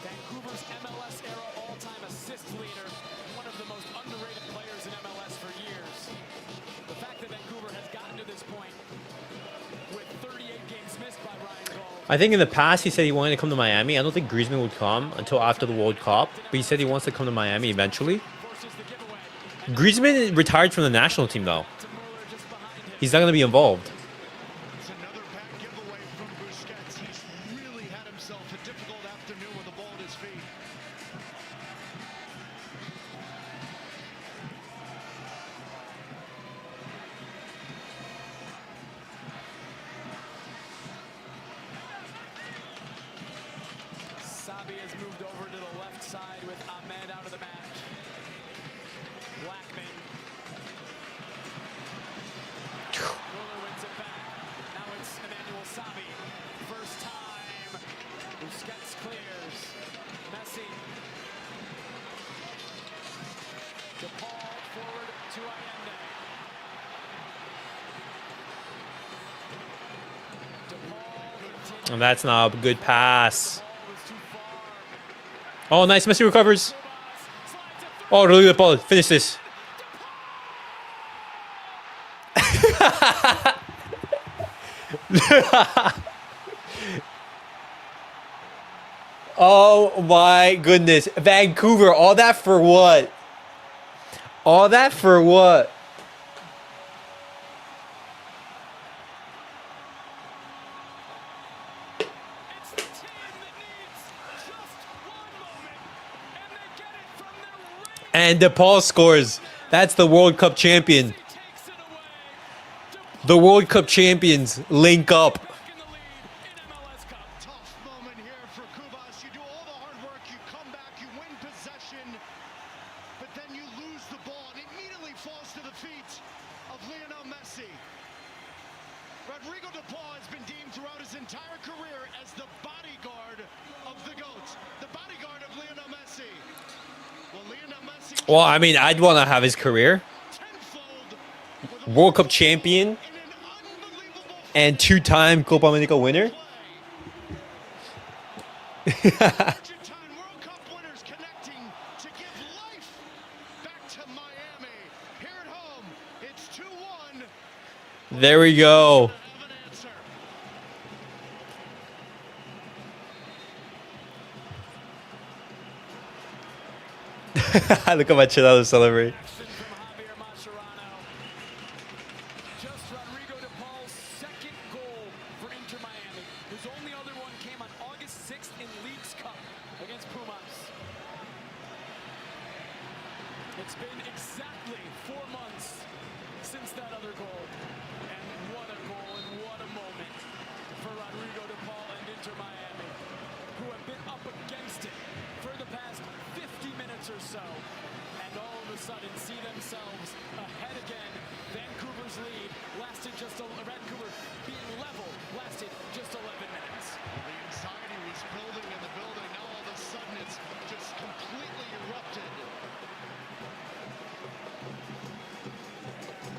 Vancouver's MLS era all-time assist leader. One of the most underrated players in MLS for years. The fact that Vancouver has gotten to this point with 38 games missed by Ryan Gaul. I think in the past he said he wanted to come to Miami. I don't think Griezmann would come until after the World Cup, but he said he wants to come to Miami eventually. Griezmann retired from the national team though. He's not going to be involved. It's another bad giveaway from Busquets. He's really had himself a difficult afternoon with the ball at his feet. Sabi has moved over to the left side with Ahmed out of the match. Blackman. Muller wins it back. Now it's Emmanuel Sabi. First time. Busquets clears. Messi. DePaul forward to Allende. DePaul. And that's not a good pass. Oh, nice. Messi recovers. Oh, really good ball. Finish this. Oh my goodness. Vancouver, all that for what? All that for what? It's the team that needs just one moment, and they get it from their range. And DePaul scores. That's the World Cup champion. Takes it away. The World Cup champions link up. Back in the lead in MLS Cup. Tough moment here for Kubas. You do all the hard work, you come back, you win possession, but then you lose the ball and it immediately falls to the feet of Lionel Messi. Rodrigo DePaul has been deemed throughout his entire career as the bodyguard of the GOAT, the bodyguard of Lionel Messi. Well, Lionel Messi Well, I mean, I'd want to have his career. tenfold with a World Cup champion in an unbelievable and two-time Copa America winner. Argentine World Cup winners connecting to give life back to Miami. Here at home, it's 2-1. There we go. Have an answer. Look at Machado celebrate. Action from Javier Mascherano. Just Rodrigo DePaul's second goal for Inter Miami. His only other one came on August 6th in Leagues Cup against Pumas. It's been exactly 4 months since that other goal. And what a goal and what a moment for Rodrigo DePaul and Inter Miami, who have been up against it for the past 50 minutes or so, and all of a sudden see themselves ahead again. Vancouver's lead lasted Vancouver being level lasted just 11 minutes. The anxiety was building in the building. Now all of a sudden it's just completely erupted.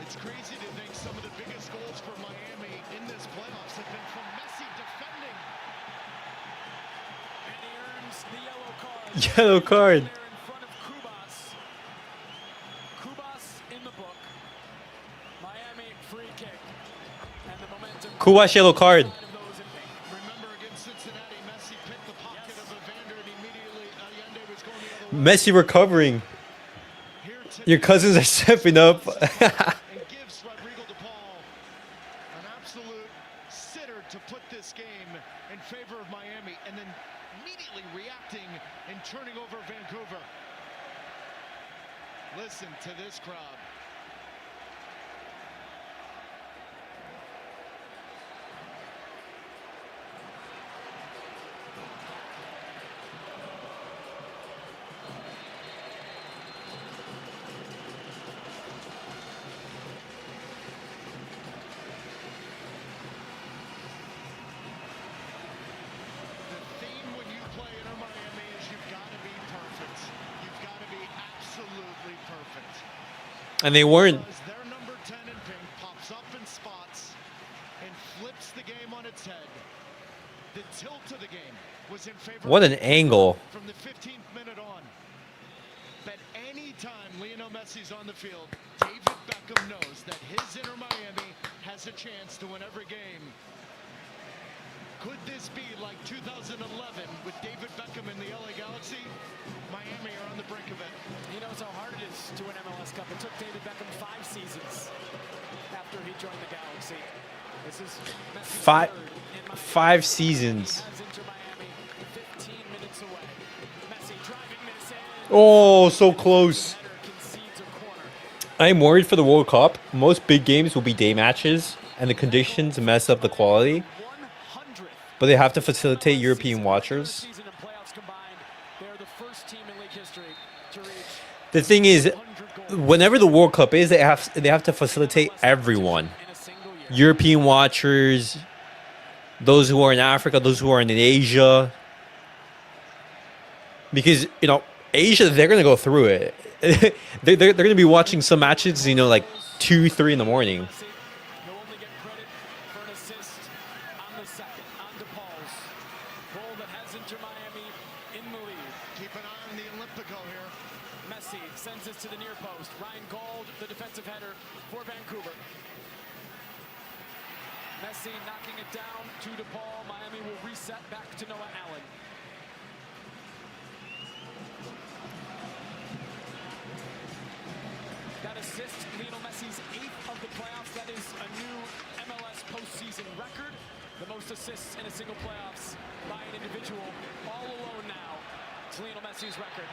It's crazy to think some of the biggest goals for Miami in this playoffs have been from Messi defending. And he earns the yellow card. Yellow card. There in front of Kubas. Kubas in the book. Miami free kick. And the momentum. Kubas yellow card. Of those in pink. Remember against Cincinnati, Messi picked the pocket of Evander and immediately Allende was going the other way. Messi recovering. Here Your cousins are stepping up. and gives Rodrigo DePaul an absolute sitter to put this game in favor of Miami and then immediately reacting and turning over Vancouver. Listen to this crowd. And they weren't. Their number 10 in pink pops up in spots and flips the game on its head. The tilt of the game was in favor. What an angle. From the 15th minute on. But any time Lionel Messi's on the field, David Beckham knows that his Inter Miami has a chance to win every game. Could this be like 2011 with David Beckham in the LA Galaxy? Miami are on the brink of it. He knows how hard it is to win MLS Cup. It took David Beckham 5 seasons after he joined the Galaxy. This is Messi's Five, third in Miami. 5 seasons. Has Inter Miami 15 minutes away. Messi driving this in. Oh, so close. Header concedes a corner. I'm worried for the World Cup. Most big games will be day matches, and the conditions mess up the quality. 100th But they have to facilitate European watchers. season and playoffs combined. They're the first team in league history to reach The thing is, 100 goals whenever the World Cup is, they have to facilitate everyone. in a single year. European watchers, those who are in Africa, those who are in Asia. Because, you know, Asia, they're going to go through it. they're going to be watching some matches, you know, like 2, 3 in the morning. Messi, you'll only get credit for an assist on the second, on DePaul's goal that has Inter Miami in the lead. Keep an eye on the Olympico here. Messi sends this to the near post. Ryan Gold, the defensive header for Vancouver. Messi knocking it down to DePaul. Miami will reset back to Noah Allen. That assist, Lionel Messi's 8th of the playoffs. That is a new MLS postseason record. The most assists in a single playoffs by an individual. All alone now. It's Lionel Messi's record.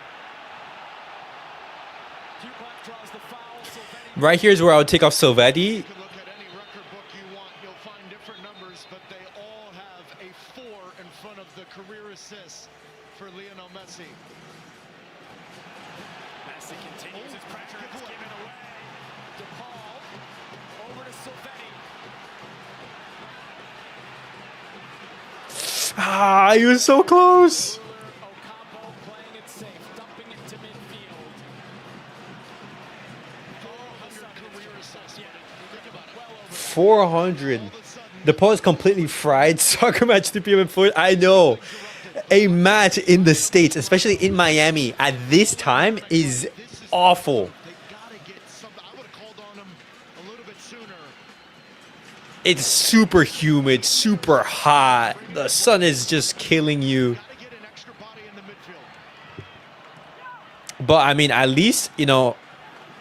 Cuclack draws the foul. Silvetti Right here is where I would take off Silvetti. You can look at any record book you want. You'll find different numbers, but they all have a 4 in front of the career assists for Lionel Messi. Messi continues his pressure. It's given away. DePaul over to Silvetti. Ah, he was so close. Ocampo playing it safe, dumping it to midfield. 400 career assists. Yeah, Think about it. well over. 400. The Paul is completely fried. Soccer match 2 p.m. in Florida. I know. A match in the States, especially in Miami, at this time is awful. They gotta get something. I would have called on him a little bit sooner. It's super humid, super hot. The sun is just killing you. Gotta get an extra body in the midfield. But I mean, at least, you know,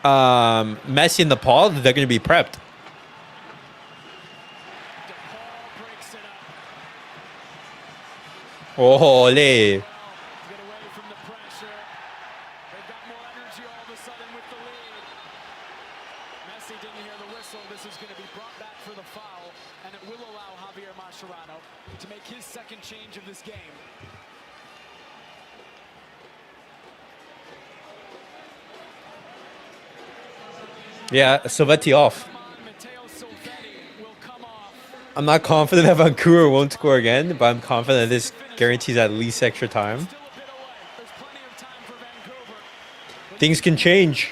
Messi and the Paul, they're going to be prepped. DePaul breaks it up. Ole. Get away from the pressure. They've got more energy all of a sudden with the lead. Messi didn't hear the whistle. This is going to be brought back for the foul, and it will allow Javier Mascherano to make his second change of this game. Yeah, Silvetti off. Come on, Matteo Silvetti will come off. I'm not confident that Vancouver won't score again, but I'm confident this guarantees at least extra time. Still a bit away. There's plenty of time for Vancouver. Things can change.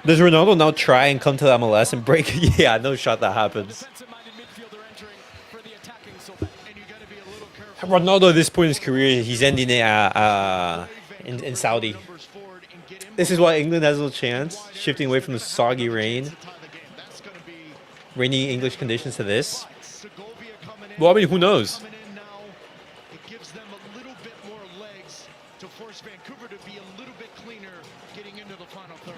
Does Ronaldo now try and come to the MLS and break? Yeah, no shot that happens. Defensive-minded midfielder entering for the attacking Silvetti. And you gotta be a little careful. Ronaldo at this point in his career, he's ending it in Saudi. Numbers forward and get in This is why England has a little chance, shifting away from the soggy rain, to tie the game. That's gonna be rainy English conditions to this. Segovia coming in. Well, I mean, who knows? Coming in now, it gives them a little bit more legs to force Vancouver to be a little bit cleaner getting into the final third.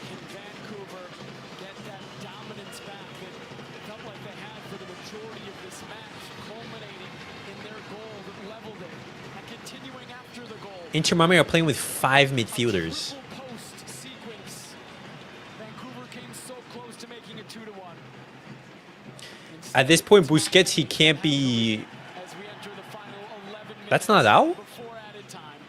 Can Vancouver get that dominance back that it felt like they had for the majority of this match, culminating in their goal that leveled it and continuing after the goal? Inter Miami are playing with 5 midfielders. Triple post sequence. Vancouver came so close to making it 2-1. At this point, Busquets, he can't be... As we enter the final 11 minutes That's not out? before added time.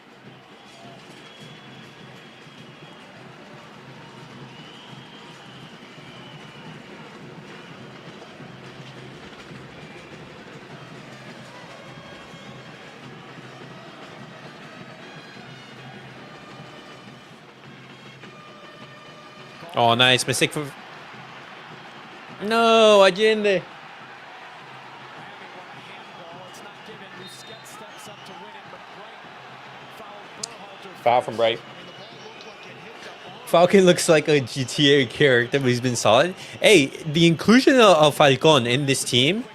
Oh, nice mistake for. No, Allende. Foul from Bright. Falcon looks like a GTA character, but he's been solid. Hey, the inclusion of Falcon in this team,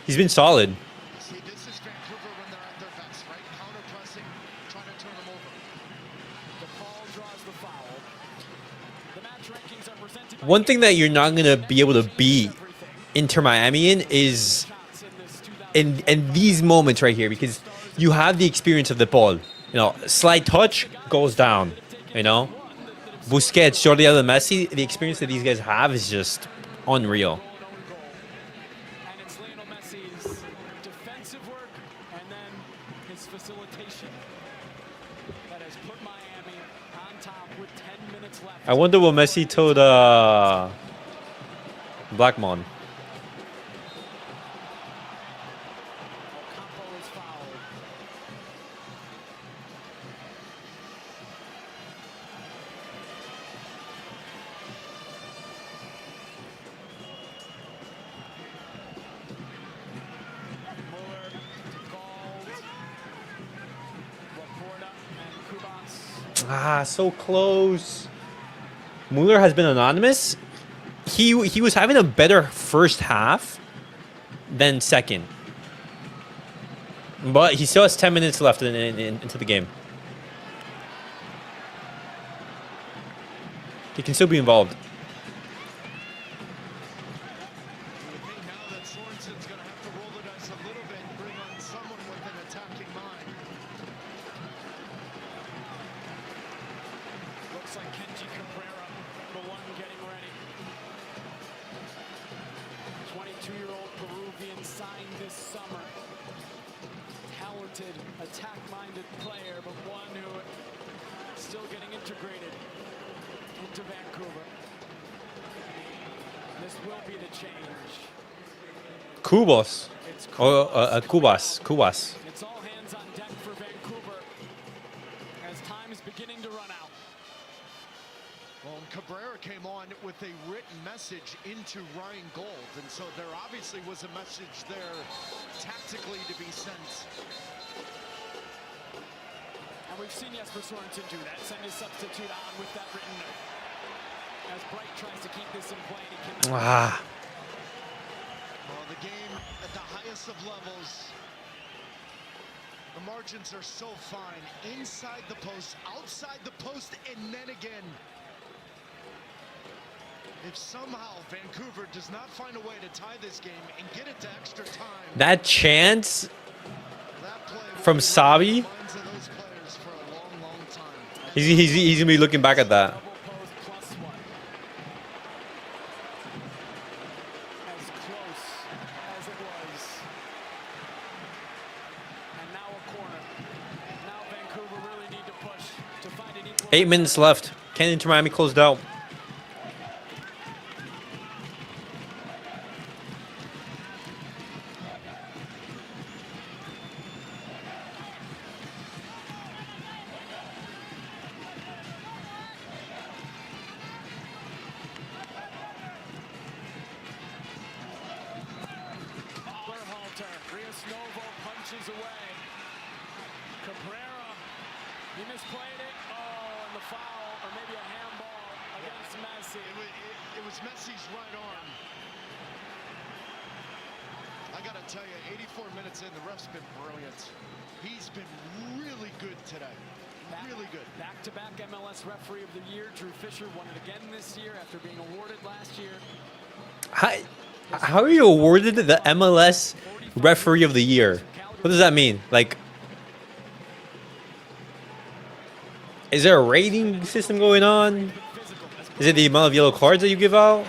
he's been solid. See, this is Vancouver when they're at their best, right? Counter pressing, trying to turn them over. DePaul draws the foul. The match rankings are presented by One thing that you're not going to be able to beat Inter Miami in is in these moments right here, because you have the experience of the ball. You know, slight touch goes down. You know, Busquets, Jordi Alba, Messi, the experience that these guys have is just unreal. And it's Lionel Messi's defensive work and then his facilitation that has put Miami on top with 10 minutes left. I wonder what Messi told Blackmon. Ocampo is fouled. Muller, Galt, Laporta, and Kubas. Ah, so close. Mueller has been anonymous. He was having a better first half than second. But he still has 10 minutes left into the game. He can still be involved. You would think now that Sorensen's going to have to roll the dice a little bit and bring on someone with an attacking mind. Looks like Kenji Cabrera, the one getting ready. 22-year-old Peruvian signed this summer. Talented, attack-minded player, but one who is still getting integrated into Vancouver. This will be the change. Kubos. It's Kubas. It's all hands on deck for Vancouver as time is beginning to run out. Well, and Cabrera came on with a written message into Ryan Gold, and so there obviously was a message there tactically to be sent. And we've seen Jesper Sorensen do that, send his substitute on with that written note. As Bright tries to keep this in play, he cannot. Ah. Well, the game at the highest of levels, the margins are so fine. Inside the post, outside the post, and then again. If somehow Vancouver does not find a way to tie this game and get it to extra time, That chance that play will from be Sabi, in the minds of those players for a long, long time. he's going to be looking back at that. Double post plus one. As close as it was. And now a corner. Now Vancouver really need to push to find an equal. 8 minutes left. Can Inter Miami closed out? Berhalter, Rios Novo punches away. Cabrera, he misplayed it. Oh, and the foul, or maybe a handball against Messi. It was Messi's right arm. I got to tell you, 84 minutes in, the ref's been brilliant. He's been really good today. Really good. Back-to-back MLS Referee of the Year. Drew Fisher won it again this year after being awarded last year. How are you awarded the MLS Referee of the Year? What does that mean? Like, is there a rating system going on? Is it the amount of yellow cards that you give out?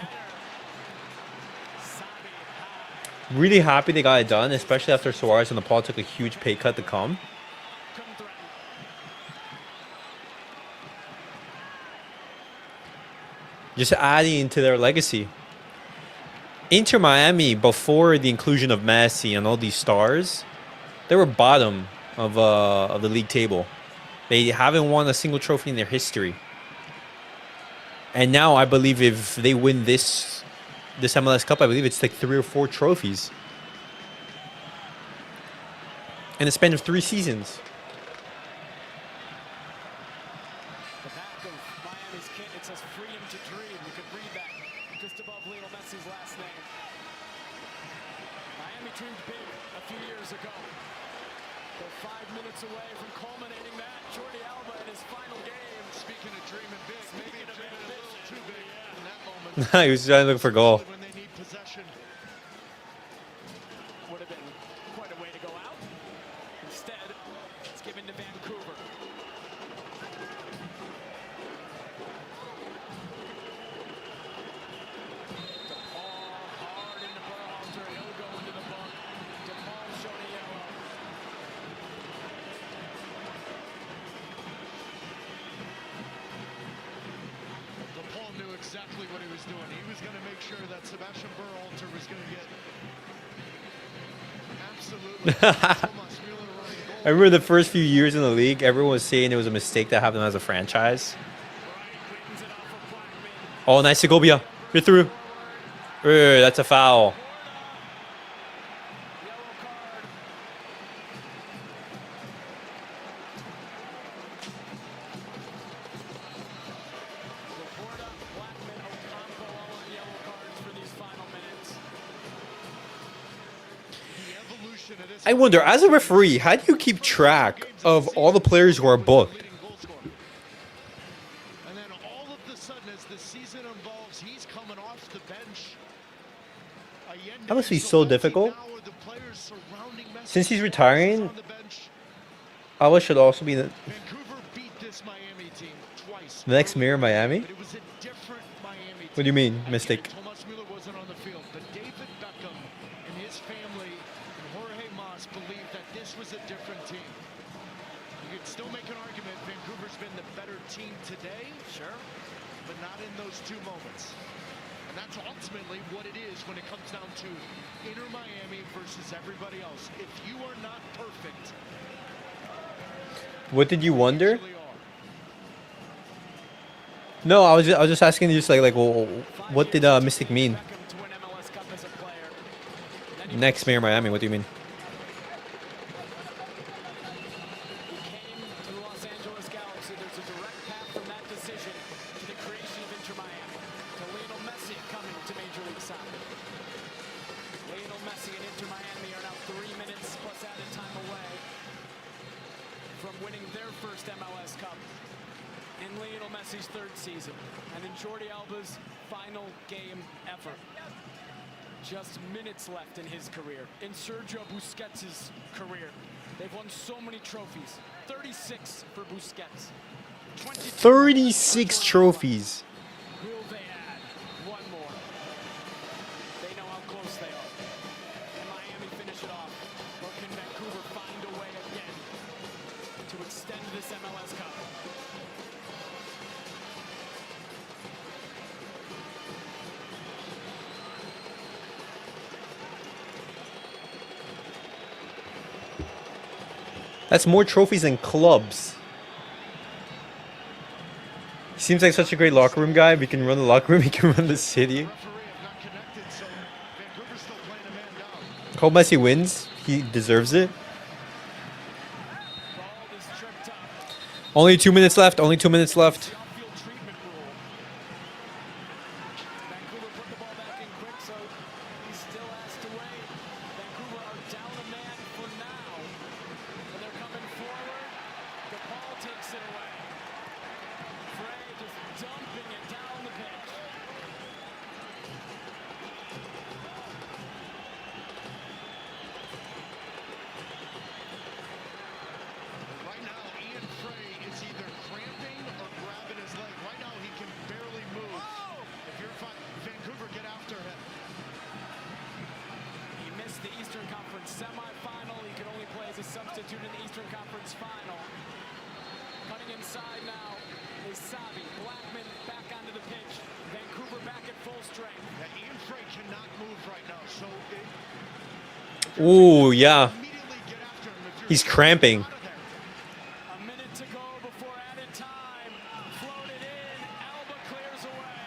Really happy they got it done, especially after Suarez and Paul took a huge pay cut to come. Couldn't threaten. Just adding to their legacy. Inter Miami, before the inclusion of Messi and all these stars, they were bottom of the league table. They haven't won a single trophy in their history. And now I believe if they win this MLS Cup, I believe it's like 3 or 4 trophies in the span of 3 seasons. The back of Miami's kit, it says freedom to dream. You can read that just above Lionel Messi's last name. Miami dreamed big a few years ago. They're 5 minutes away from culminating that. Jordi Alba in his final game. Speaking of dreaming big, maybe Speaking of dreaming a little ambition. too big in that moment. He was trying to look for a goal. When they need possession. Would have been quite a way to go out. Instead, it's given to Vancouver. DePaul hard into Berhalter. He'll go into the book. DePaul showed a yellow. DePaul knew exactly what he was doing. He was going to make sure that Sebastian Berhalter was going to get absolutely Thomas Mueller running goal. I remember the first few years in the league, everyone was saying it was a mistake to have them as a franchise. Wins it off of Blackman. Oh, nice Segovia. You're through. That's a foul. Yellow card. Laporta, Blackman, Ocampo all on yellow cards for these final minutes. The evolution of this I wonder, as a referee, how do you keep track of all the players who are booked? leading goal scorer. And then all of the sudden, as the season evolves, he's coming off the bench. Allende That must be is so Messi difficult. now with the players surrounding Messi. Since he's Suarez retiring, on the bench. Alba should also be the Vancouver beat this Miami team twice. next mayor of Miami. But it was a different Miami team. What do you mean, Again, Mystic? Thomas Mueller wasn't on the field, but David Beckham and his family and Jorge Mas believed that this was a different team. You could still make an argument Vancouver's been the better team today, Sure. but not in those 2 moments. And that's ultimately what it is when it comes down to inner Miami versus everybody else. If you are not perfect, What did you wonder? usually are. No, I was just asking you, just like, well, what did Mystic mean? Beckham to win MLS Cup as a player. Then he Next mayor of Miami. What do you mean? He came to the Los Angeles Galaxy. There's a direct path from that decision to the creation of Inter Miami. To Lionel Messi coming to Major League Soccer. Lionel Messi and Inter Miami are now 3 minutes plus added time away from winning their first MLS Cup in Lionel Messi's 3rd season. And in Jordi Alba's final game ever. Just minutes left in his career. In Sergio Busquets' career. They've won so many trophies. 36 for Busquets. 22 36 for trophies. Will they add one more? They know how close they are. Can Miami finish it off? Or can Vancouver find a way again to extend this MLS Cup? That's more trophies than clubs. He seems like such a great locker room guy. We can run the locker room. He can run the city. Referee have not connected, so Vancouver's still playing a man down. Hope Messi wins. He deserves it. Ball is tripped up. Only 2 minutes left. Only 2 minutes left. The off-field treatment rule. Vancouver put the ball back in quick, so he still has to wait. Vancouver are down a man for now. And they're coming forward. The ball takes it away. Frey just dumping it down the pitch. Right now, Ian Frey is either cramping or grabbing his leg. Right now, he can barely move. If you're Vancouver, get after him. He missed the Eastern Conference semifinal. He could only play as a substitute in the Eastern Conference final. Cutting inside now is Savi. Blackman back onto the pitch. Vancouver back at full strength. Yeah, Ian Frey cannot move right now, so Ooh, yeah. immediately get after him. If you're He's cramping. out of there. A minute to go before added time. Floated in. Alba clears away.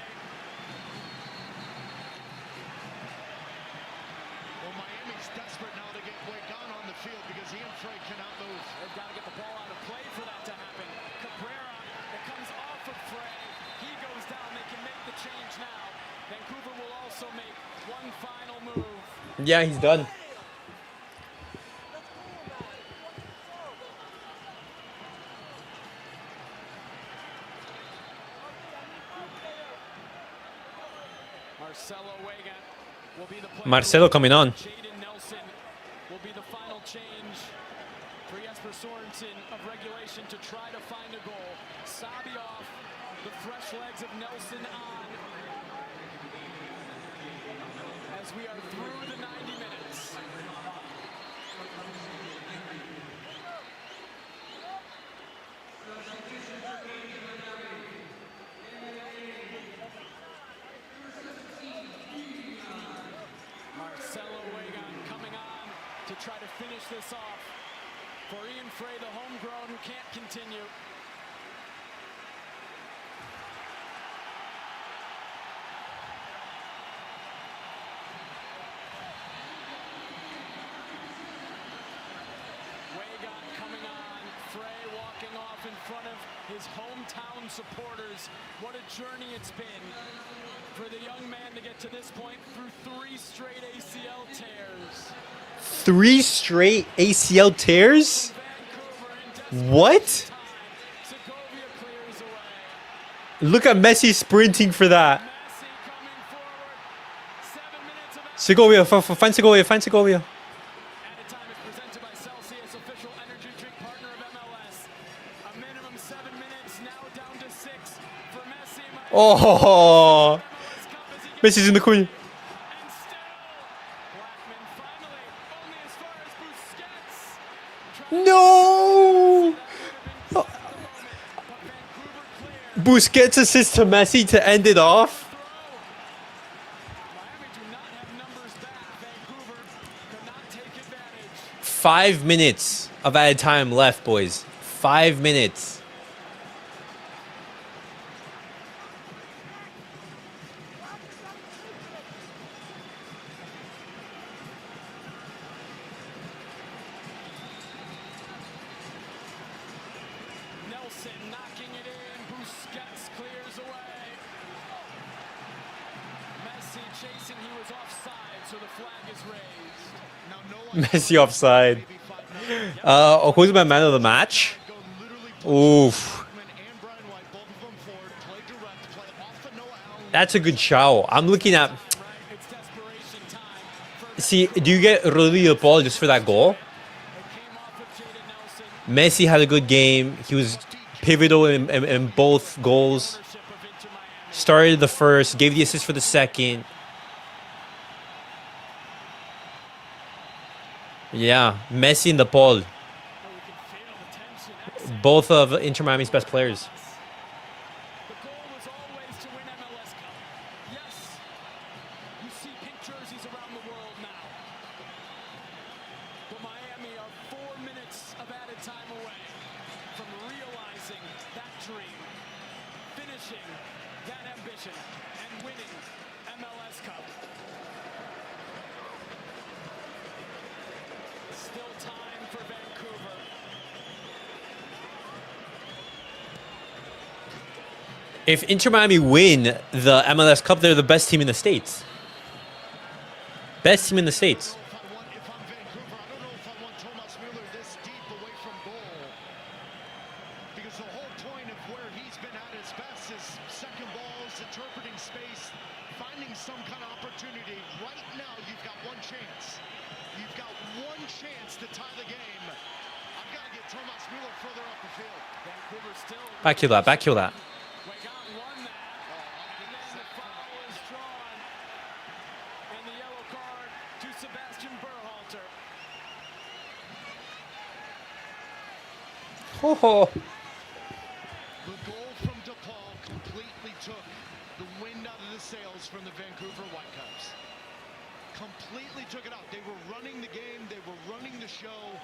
Well, Miami's desperate now to get Wagon on the field because he and Frey cannot move. They've got to get the ball out of play for that to happen. Cabrera, it comes off of Frey. He goes down. They can make the change now. Vancouver will also make one final move. Yeah, he's done. Marcelo Wagan will be the player. Marcelo coming on. Jaden Nelson will be the final change for Jesper Sorensen of regulation to try to find a goal. Sabi off, the fresh legs of Nelson on. As we are through the 90 minutes. Marcelo Wagan coming on to try to finish this off. For Ian Frey, the homegrown who can't continue. Wagan coming on. Frey walking off in front of his hometown supporters. What a journey it's been for the young man to get to this point through 3 straight ACL tears. 3 straight ACL tears? What? Segovia clears away. Look at Messi sprinting for that. Messi coming forward. 7 minutes of action. Segovia, find Segovia, find Segovia. Added time is presented by Celsius, official energy drink partner of MLS. A minimum 7 minutes, now down to 6 for Messi. Oh, MLS Cup as he gets Messi's in the corner. and still. Blackman finally only as far as Busquets. No! But Vancouver clear. Busquets assist to Messi to end it off. Miami do not have numbers back. Vancouver could not take advantage. 5 minutes of added time left, boys. 5 minutes. Nelson knocking it in. Busquets clears away. Messi chasing. He was offside, so the flag is raised. Now, no one Messi offside. maybe 5-0. Who's my man of the match? Go literally Oof. Blackman and Brian White, both of them forward, play direct, play off of Noah Allen. That's a good shout. I'm looking at. Right, it's desperation time. For See, do you get Rodrigo the ball just for that goal? it came off of Jaden Nelson. Messi had a good game. He was pivotal in both goals. Ownership of Inter Miami. Started the first, gave the assist for the second. Yeah, Messi and the ball. Oh, we can feel the tension. Excellent. Both of Inter Miami's best players. The goal was always to win MLS Cup. Yes, you see pink jerseys around the world now. But Miami are 4 minutes of added time away from realizing that dream, finishing that ambition, and winning MLS Cup. Still time for Vancouver. If Inter Miami win the MLS Cup, they're the best team in the States. Best team in the States. If I'm Vancouver, I don't know if I want Thomas Müller this deep away from goal. Because the whole point of where he's been at his best is second balls, interpreting space, finding some kind of opportunity. Right now, you've got one chance. You've got one chance to tie the game. I've got to get Thomas Müller further up the field. Vancouver still. Backkill that, backkill that. Wagan won that. And then the foul is drawn. And the yellow card to Sebastian Berhalter. Ho ho. The goal from DePaul completely took the wind out of the sails from the Vancouver Whitecaps. Completely took it out. They were running the game. They were running the show.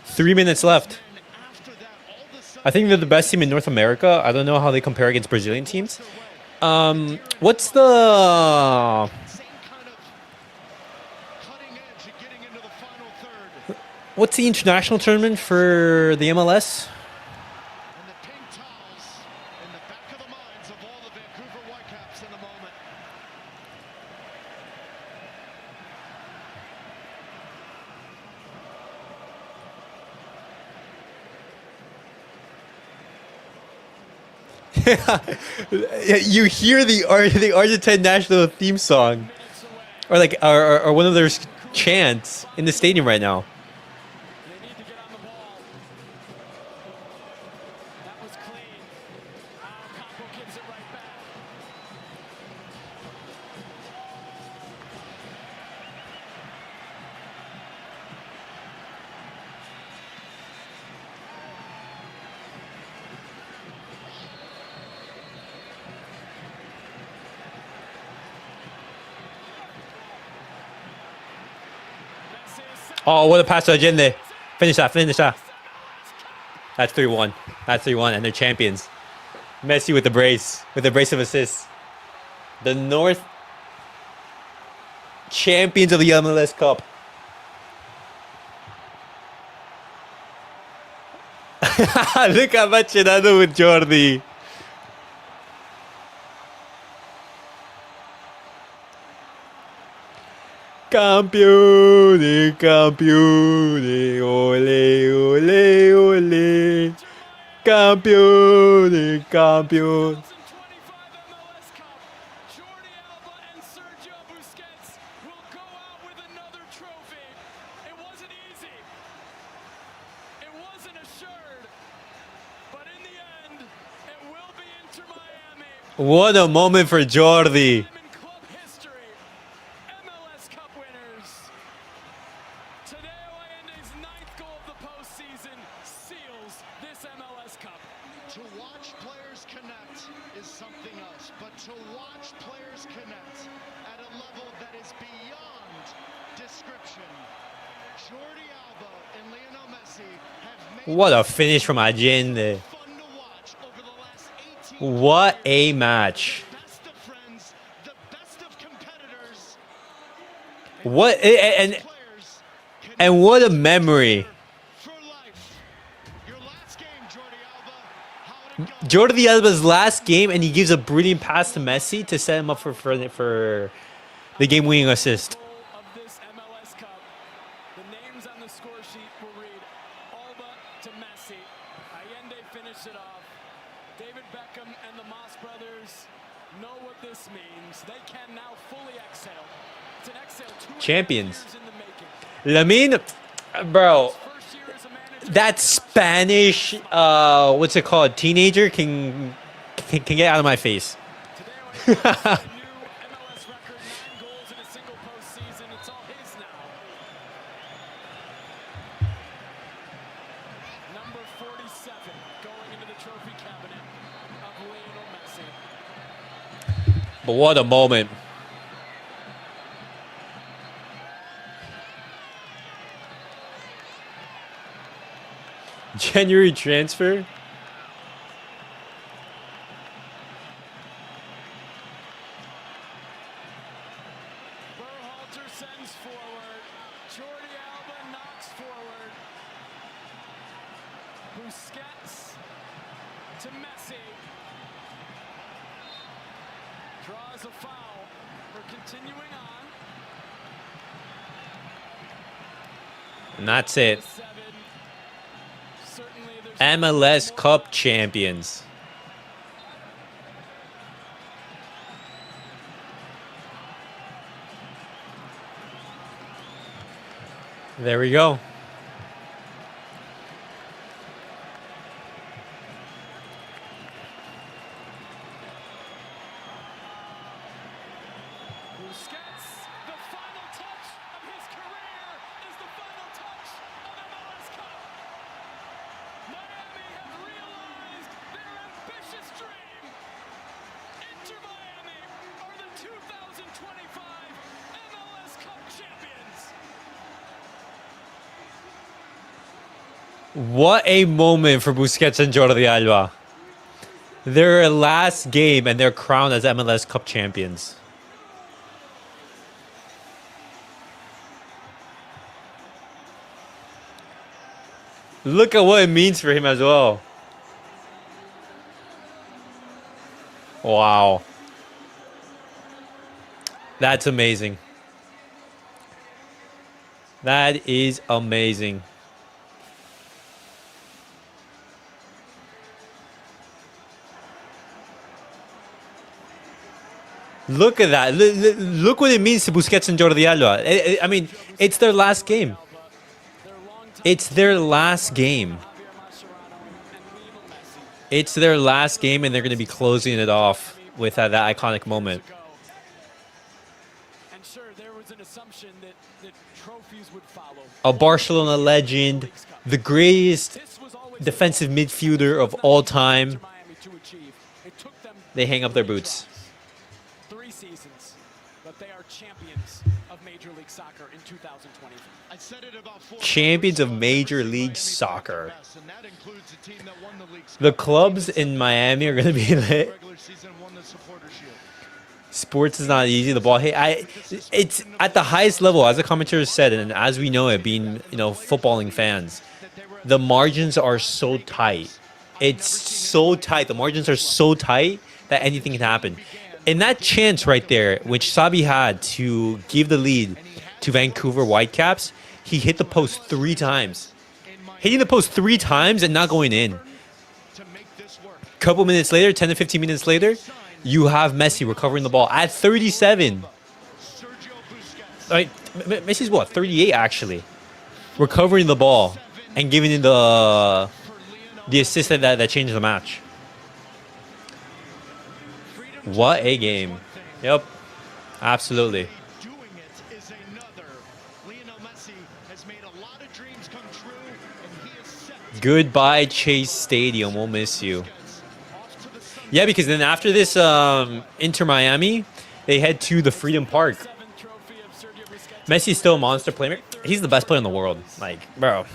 3 minutes left. And after that, all of a I think they're the best team in North America. I don't know how they compare against Brazilian teams. What's the international tournament for the MLS? And the pink towels in the back of the minds of all the Vancouver Whitecaps in the moment. You hear the Argentine national theme song, or like or one of their chants in the stadium right now. They need to get on the ball. That was clean. Capo gives it right back. Oh, what a pass to Allende. Finish that. That's 3-1. That's 3-1, and they're champions. Messi with the brace of assists. The North champions of the MLS Cup. Look at Machinado with Jordi. Campione, ole, ole, ole. Campione. 2025 MLS Cup. Jordi Alba and Sergio Busquets will go out with another trophy. It wasn't easy. It wasn't assured. But in the end, it will be Inter Miami. What a moment for Jordi. In club history, MLS Cup winners. Today, Allende's 9th goal of the postseason seals this MLS Cup. To watch players connect is something else, but to watch players connect at a level that is beyond description. Jordi Alba and Lionel Messi have made What a finish from Allende. fun to watch over the last 18 What a match. best of friends, the best of competitors, What players and what a memory. for life. Your last game, Jordi Alba, how did it go? Jordi Alba's last game, and he gives a brilliant pass to Messi to set him up for the game-winning assist. Of this MLS Cup, the names on the score sheet will read Alba to Messi. Allende finished it off. David Beckham and the Moss brothers know what this means. They can now fully exhale. It's an exhale 2.5 Champions. years in the making. Lamine, bro, First year as a manager. that Spanish, what's it called, teenager can get out of my face. Today, Allende has a new MLS record, 9 goals in a single postseason. It's all his now. Number 47 going into the trophy cabinet of Lionel Messi. But what a moment. January transfer? Berhalter sends forward. Jordi Alba knocks forward. Busquets to Messi. Draws a foul. We're continuing on. And that's it. 7. Certainly there's MLS Cup champions. There we go. Busquets, the final touch of his career is the final touch of MLS Cup. Miami have realized their ambitious dream. Inter Miami are the 2025 MLS Cup champions. What a moment for Busquets and Jordi Alba. Their last game and they're crowned as MLS Cup champions. Look at what it means for him as well. Wow. That's amazing. That is amazing. Look at that. Look what it means to Busquets and Jordi Alba. I mean, it's their last game. It's their last game. It's their last game, and they're going to be closing it off with that iconic moment. And sure, there was an assumption that trophies would follow. A Barcelona legend, the greatest defensive midfielder of all time. They hang up their boots. 3 seasons, but they are champions of Major League Soccer in 2020. I said it about 4 Champions of Major League Soccer. The clubs in Miami are going to be lit. Sports is not easy. The ball, it's at the highest level, as the commentator said, and as we know it, being footballing fans, the margins are so tight. It's so tight. The margins are so tight that anything can happen. And that chance right there, which Sabi had to give the lead to Vancouver Whitecaps, he hit the post 3 times. Hitting the post 3 times and not going in. Couple minutes later, 10 to 15 minutes later, you have Messi recovering the ball at 37. Like, Messi's what, 38 actually, recovering the ball and giving it the assist that changed the match. What a game! Yep, absolutely. Goodbye, Chase Stadium. We'll miss you. Yeah, because then after this Inter Miami, they head to the Freedom Park. Messi's still a monster player. He's the best player in the world. Like, bro.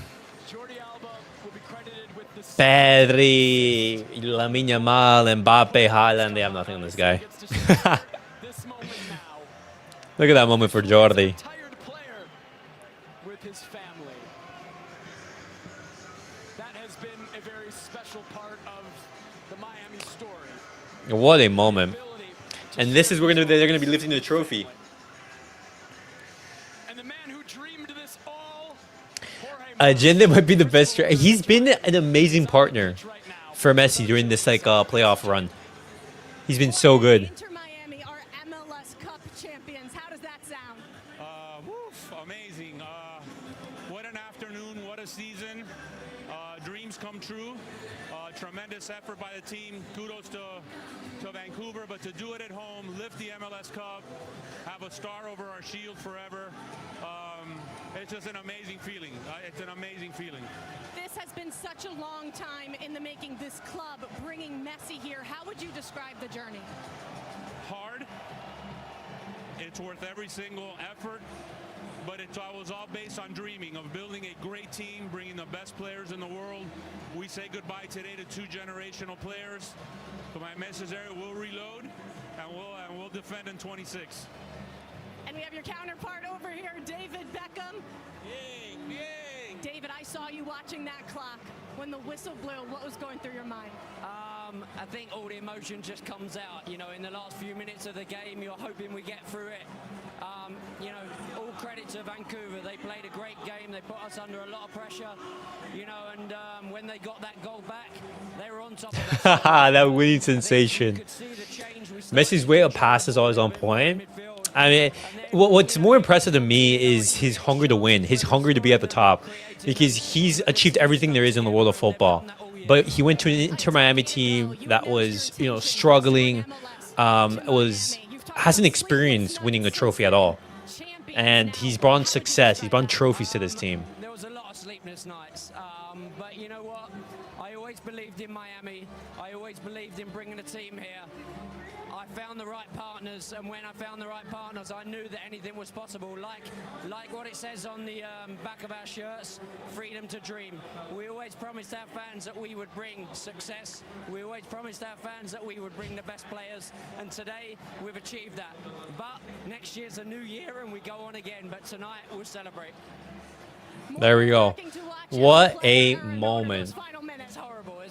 Pedri, Lamine Yamal, Mbappe, Haaland. They have nothing on this guy. Look at that moment for Jordi. What a moment. And this is where they're gonna be lifting the trophy. Agenda might be the best. He's been an amazing partner for Messi during this playoff run. He's been so good. Inter Miami are MLS Cup champions. How does that sound? Amazing. What an afternoon. What a season. Dreams come true. Tremendous effort by the team. Kudos to Vancouver, but to do it at home, lift the MLS Cup, have a star over our shield forever. It's just an amazing feeling. It's an amazing feeling. This has been such a long time in the making, this club, bringing Messi here. How would you describe the journey? Hard. It's worth every single effort, but it was all based on dreaming of building a great team, bringing the best players in the world. We say goodbye today to 2 generational players. So my message there, we'll reload and we'll defend in 26. And we have your counterpart over here, David Beckham. Yay, yay. David, I saw you watching that clock when the whistle blew. What was going through your mind? I think all the emotion just comes out. In the last few minutes of the game, you're hoping we get through it. All credit to Vancouver. They played a great game. They put us under a lot of pressure. And when they got that goal back, they were on top of us. That winning sensation. Messi's way of pass is always on point. I mean, what's more impressive to me is his hunger to win, his hunger to be at the top, because he's achieved everything there is in the world of football. But he went to an Inter Miami team that was, struggling, hasn't experienced winning a trophy at all. And he's brought success, he's brought trophies to this team. There was a lot of sleepless nights, but you know what? I always always believed in Miami. I always believed in bringing a team here. I found the right partners, and when I found the right partners, I knew that anything was possible. Like what it says on the back of our shirts, freedom to dream. We always promised our fans that we would bring success. We always promised our fans that we would bring the best players, and today we've achieved that. But next year's a new year, and we go on again. But tonight we'll celebrate. There we go. What a moment. Final minute's horrible. As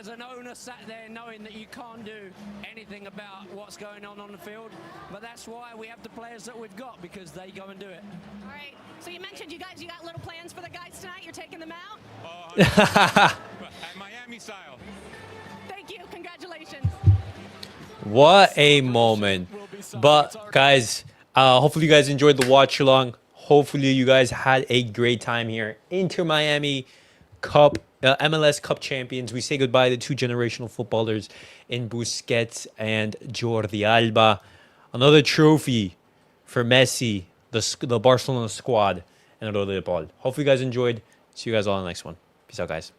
an owner sat there knowing that you can't do anything about what's going on the field, but that's why we have the players that we've got, because they go and do it. All right. So you mentioned you got little plans for the guys tonight. You're taking them out. At Miami style. Thank you. Congratulations. What a moment. But guys, hopefully you guys enjoyed the watch along. Hopefully you guys had a great time here. Inter Miami Cup, MLS Cup champions. We say goodbye to two generational footballers in Busquets and Jordi Alba. Another trophy for Messi, the Barcelona squad, and Rodri Paul. Hopefully you guys enjoyed. See you guys all in the next one. Peace out, guys.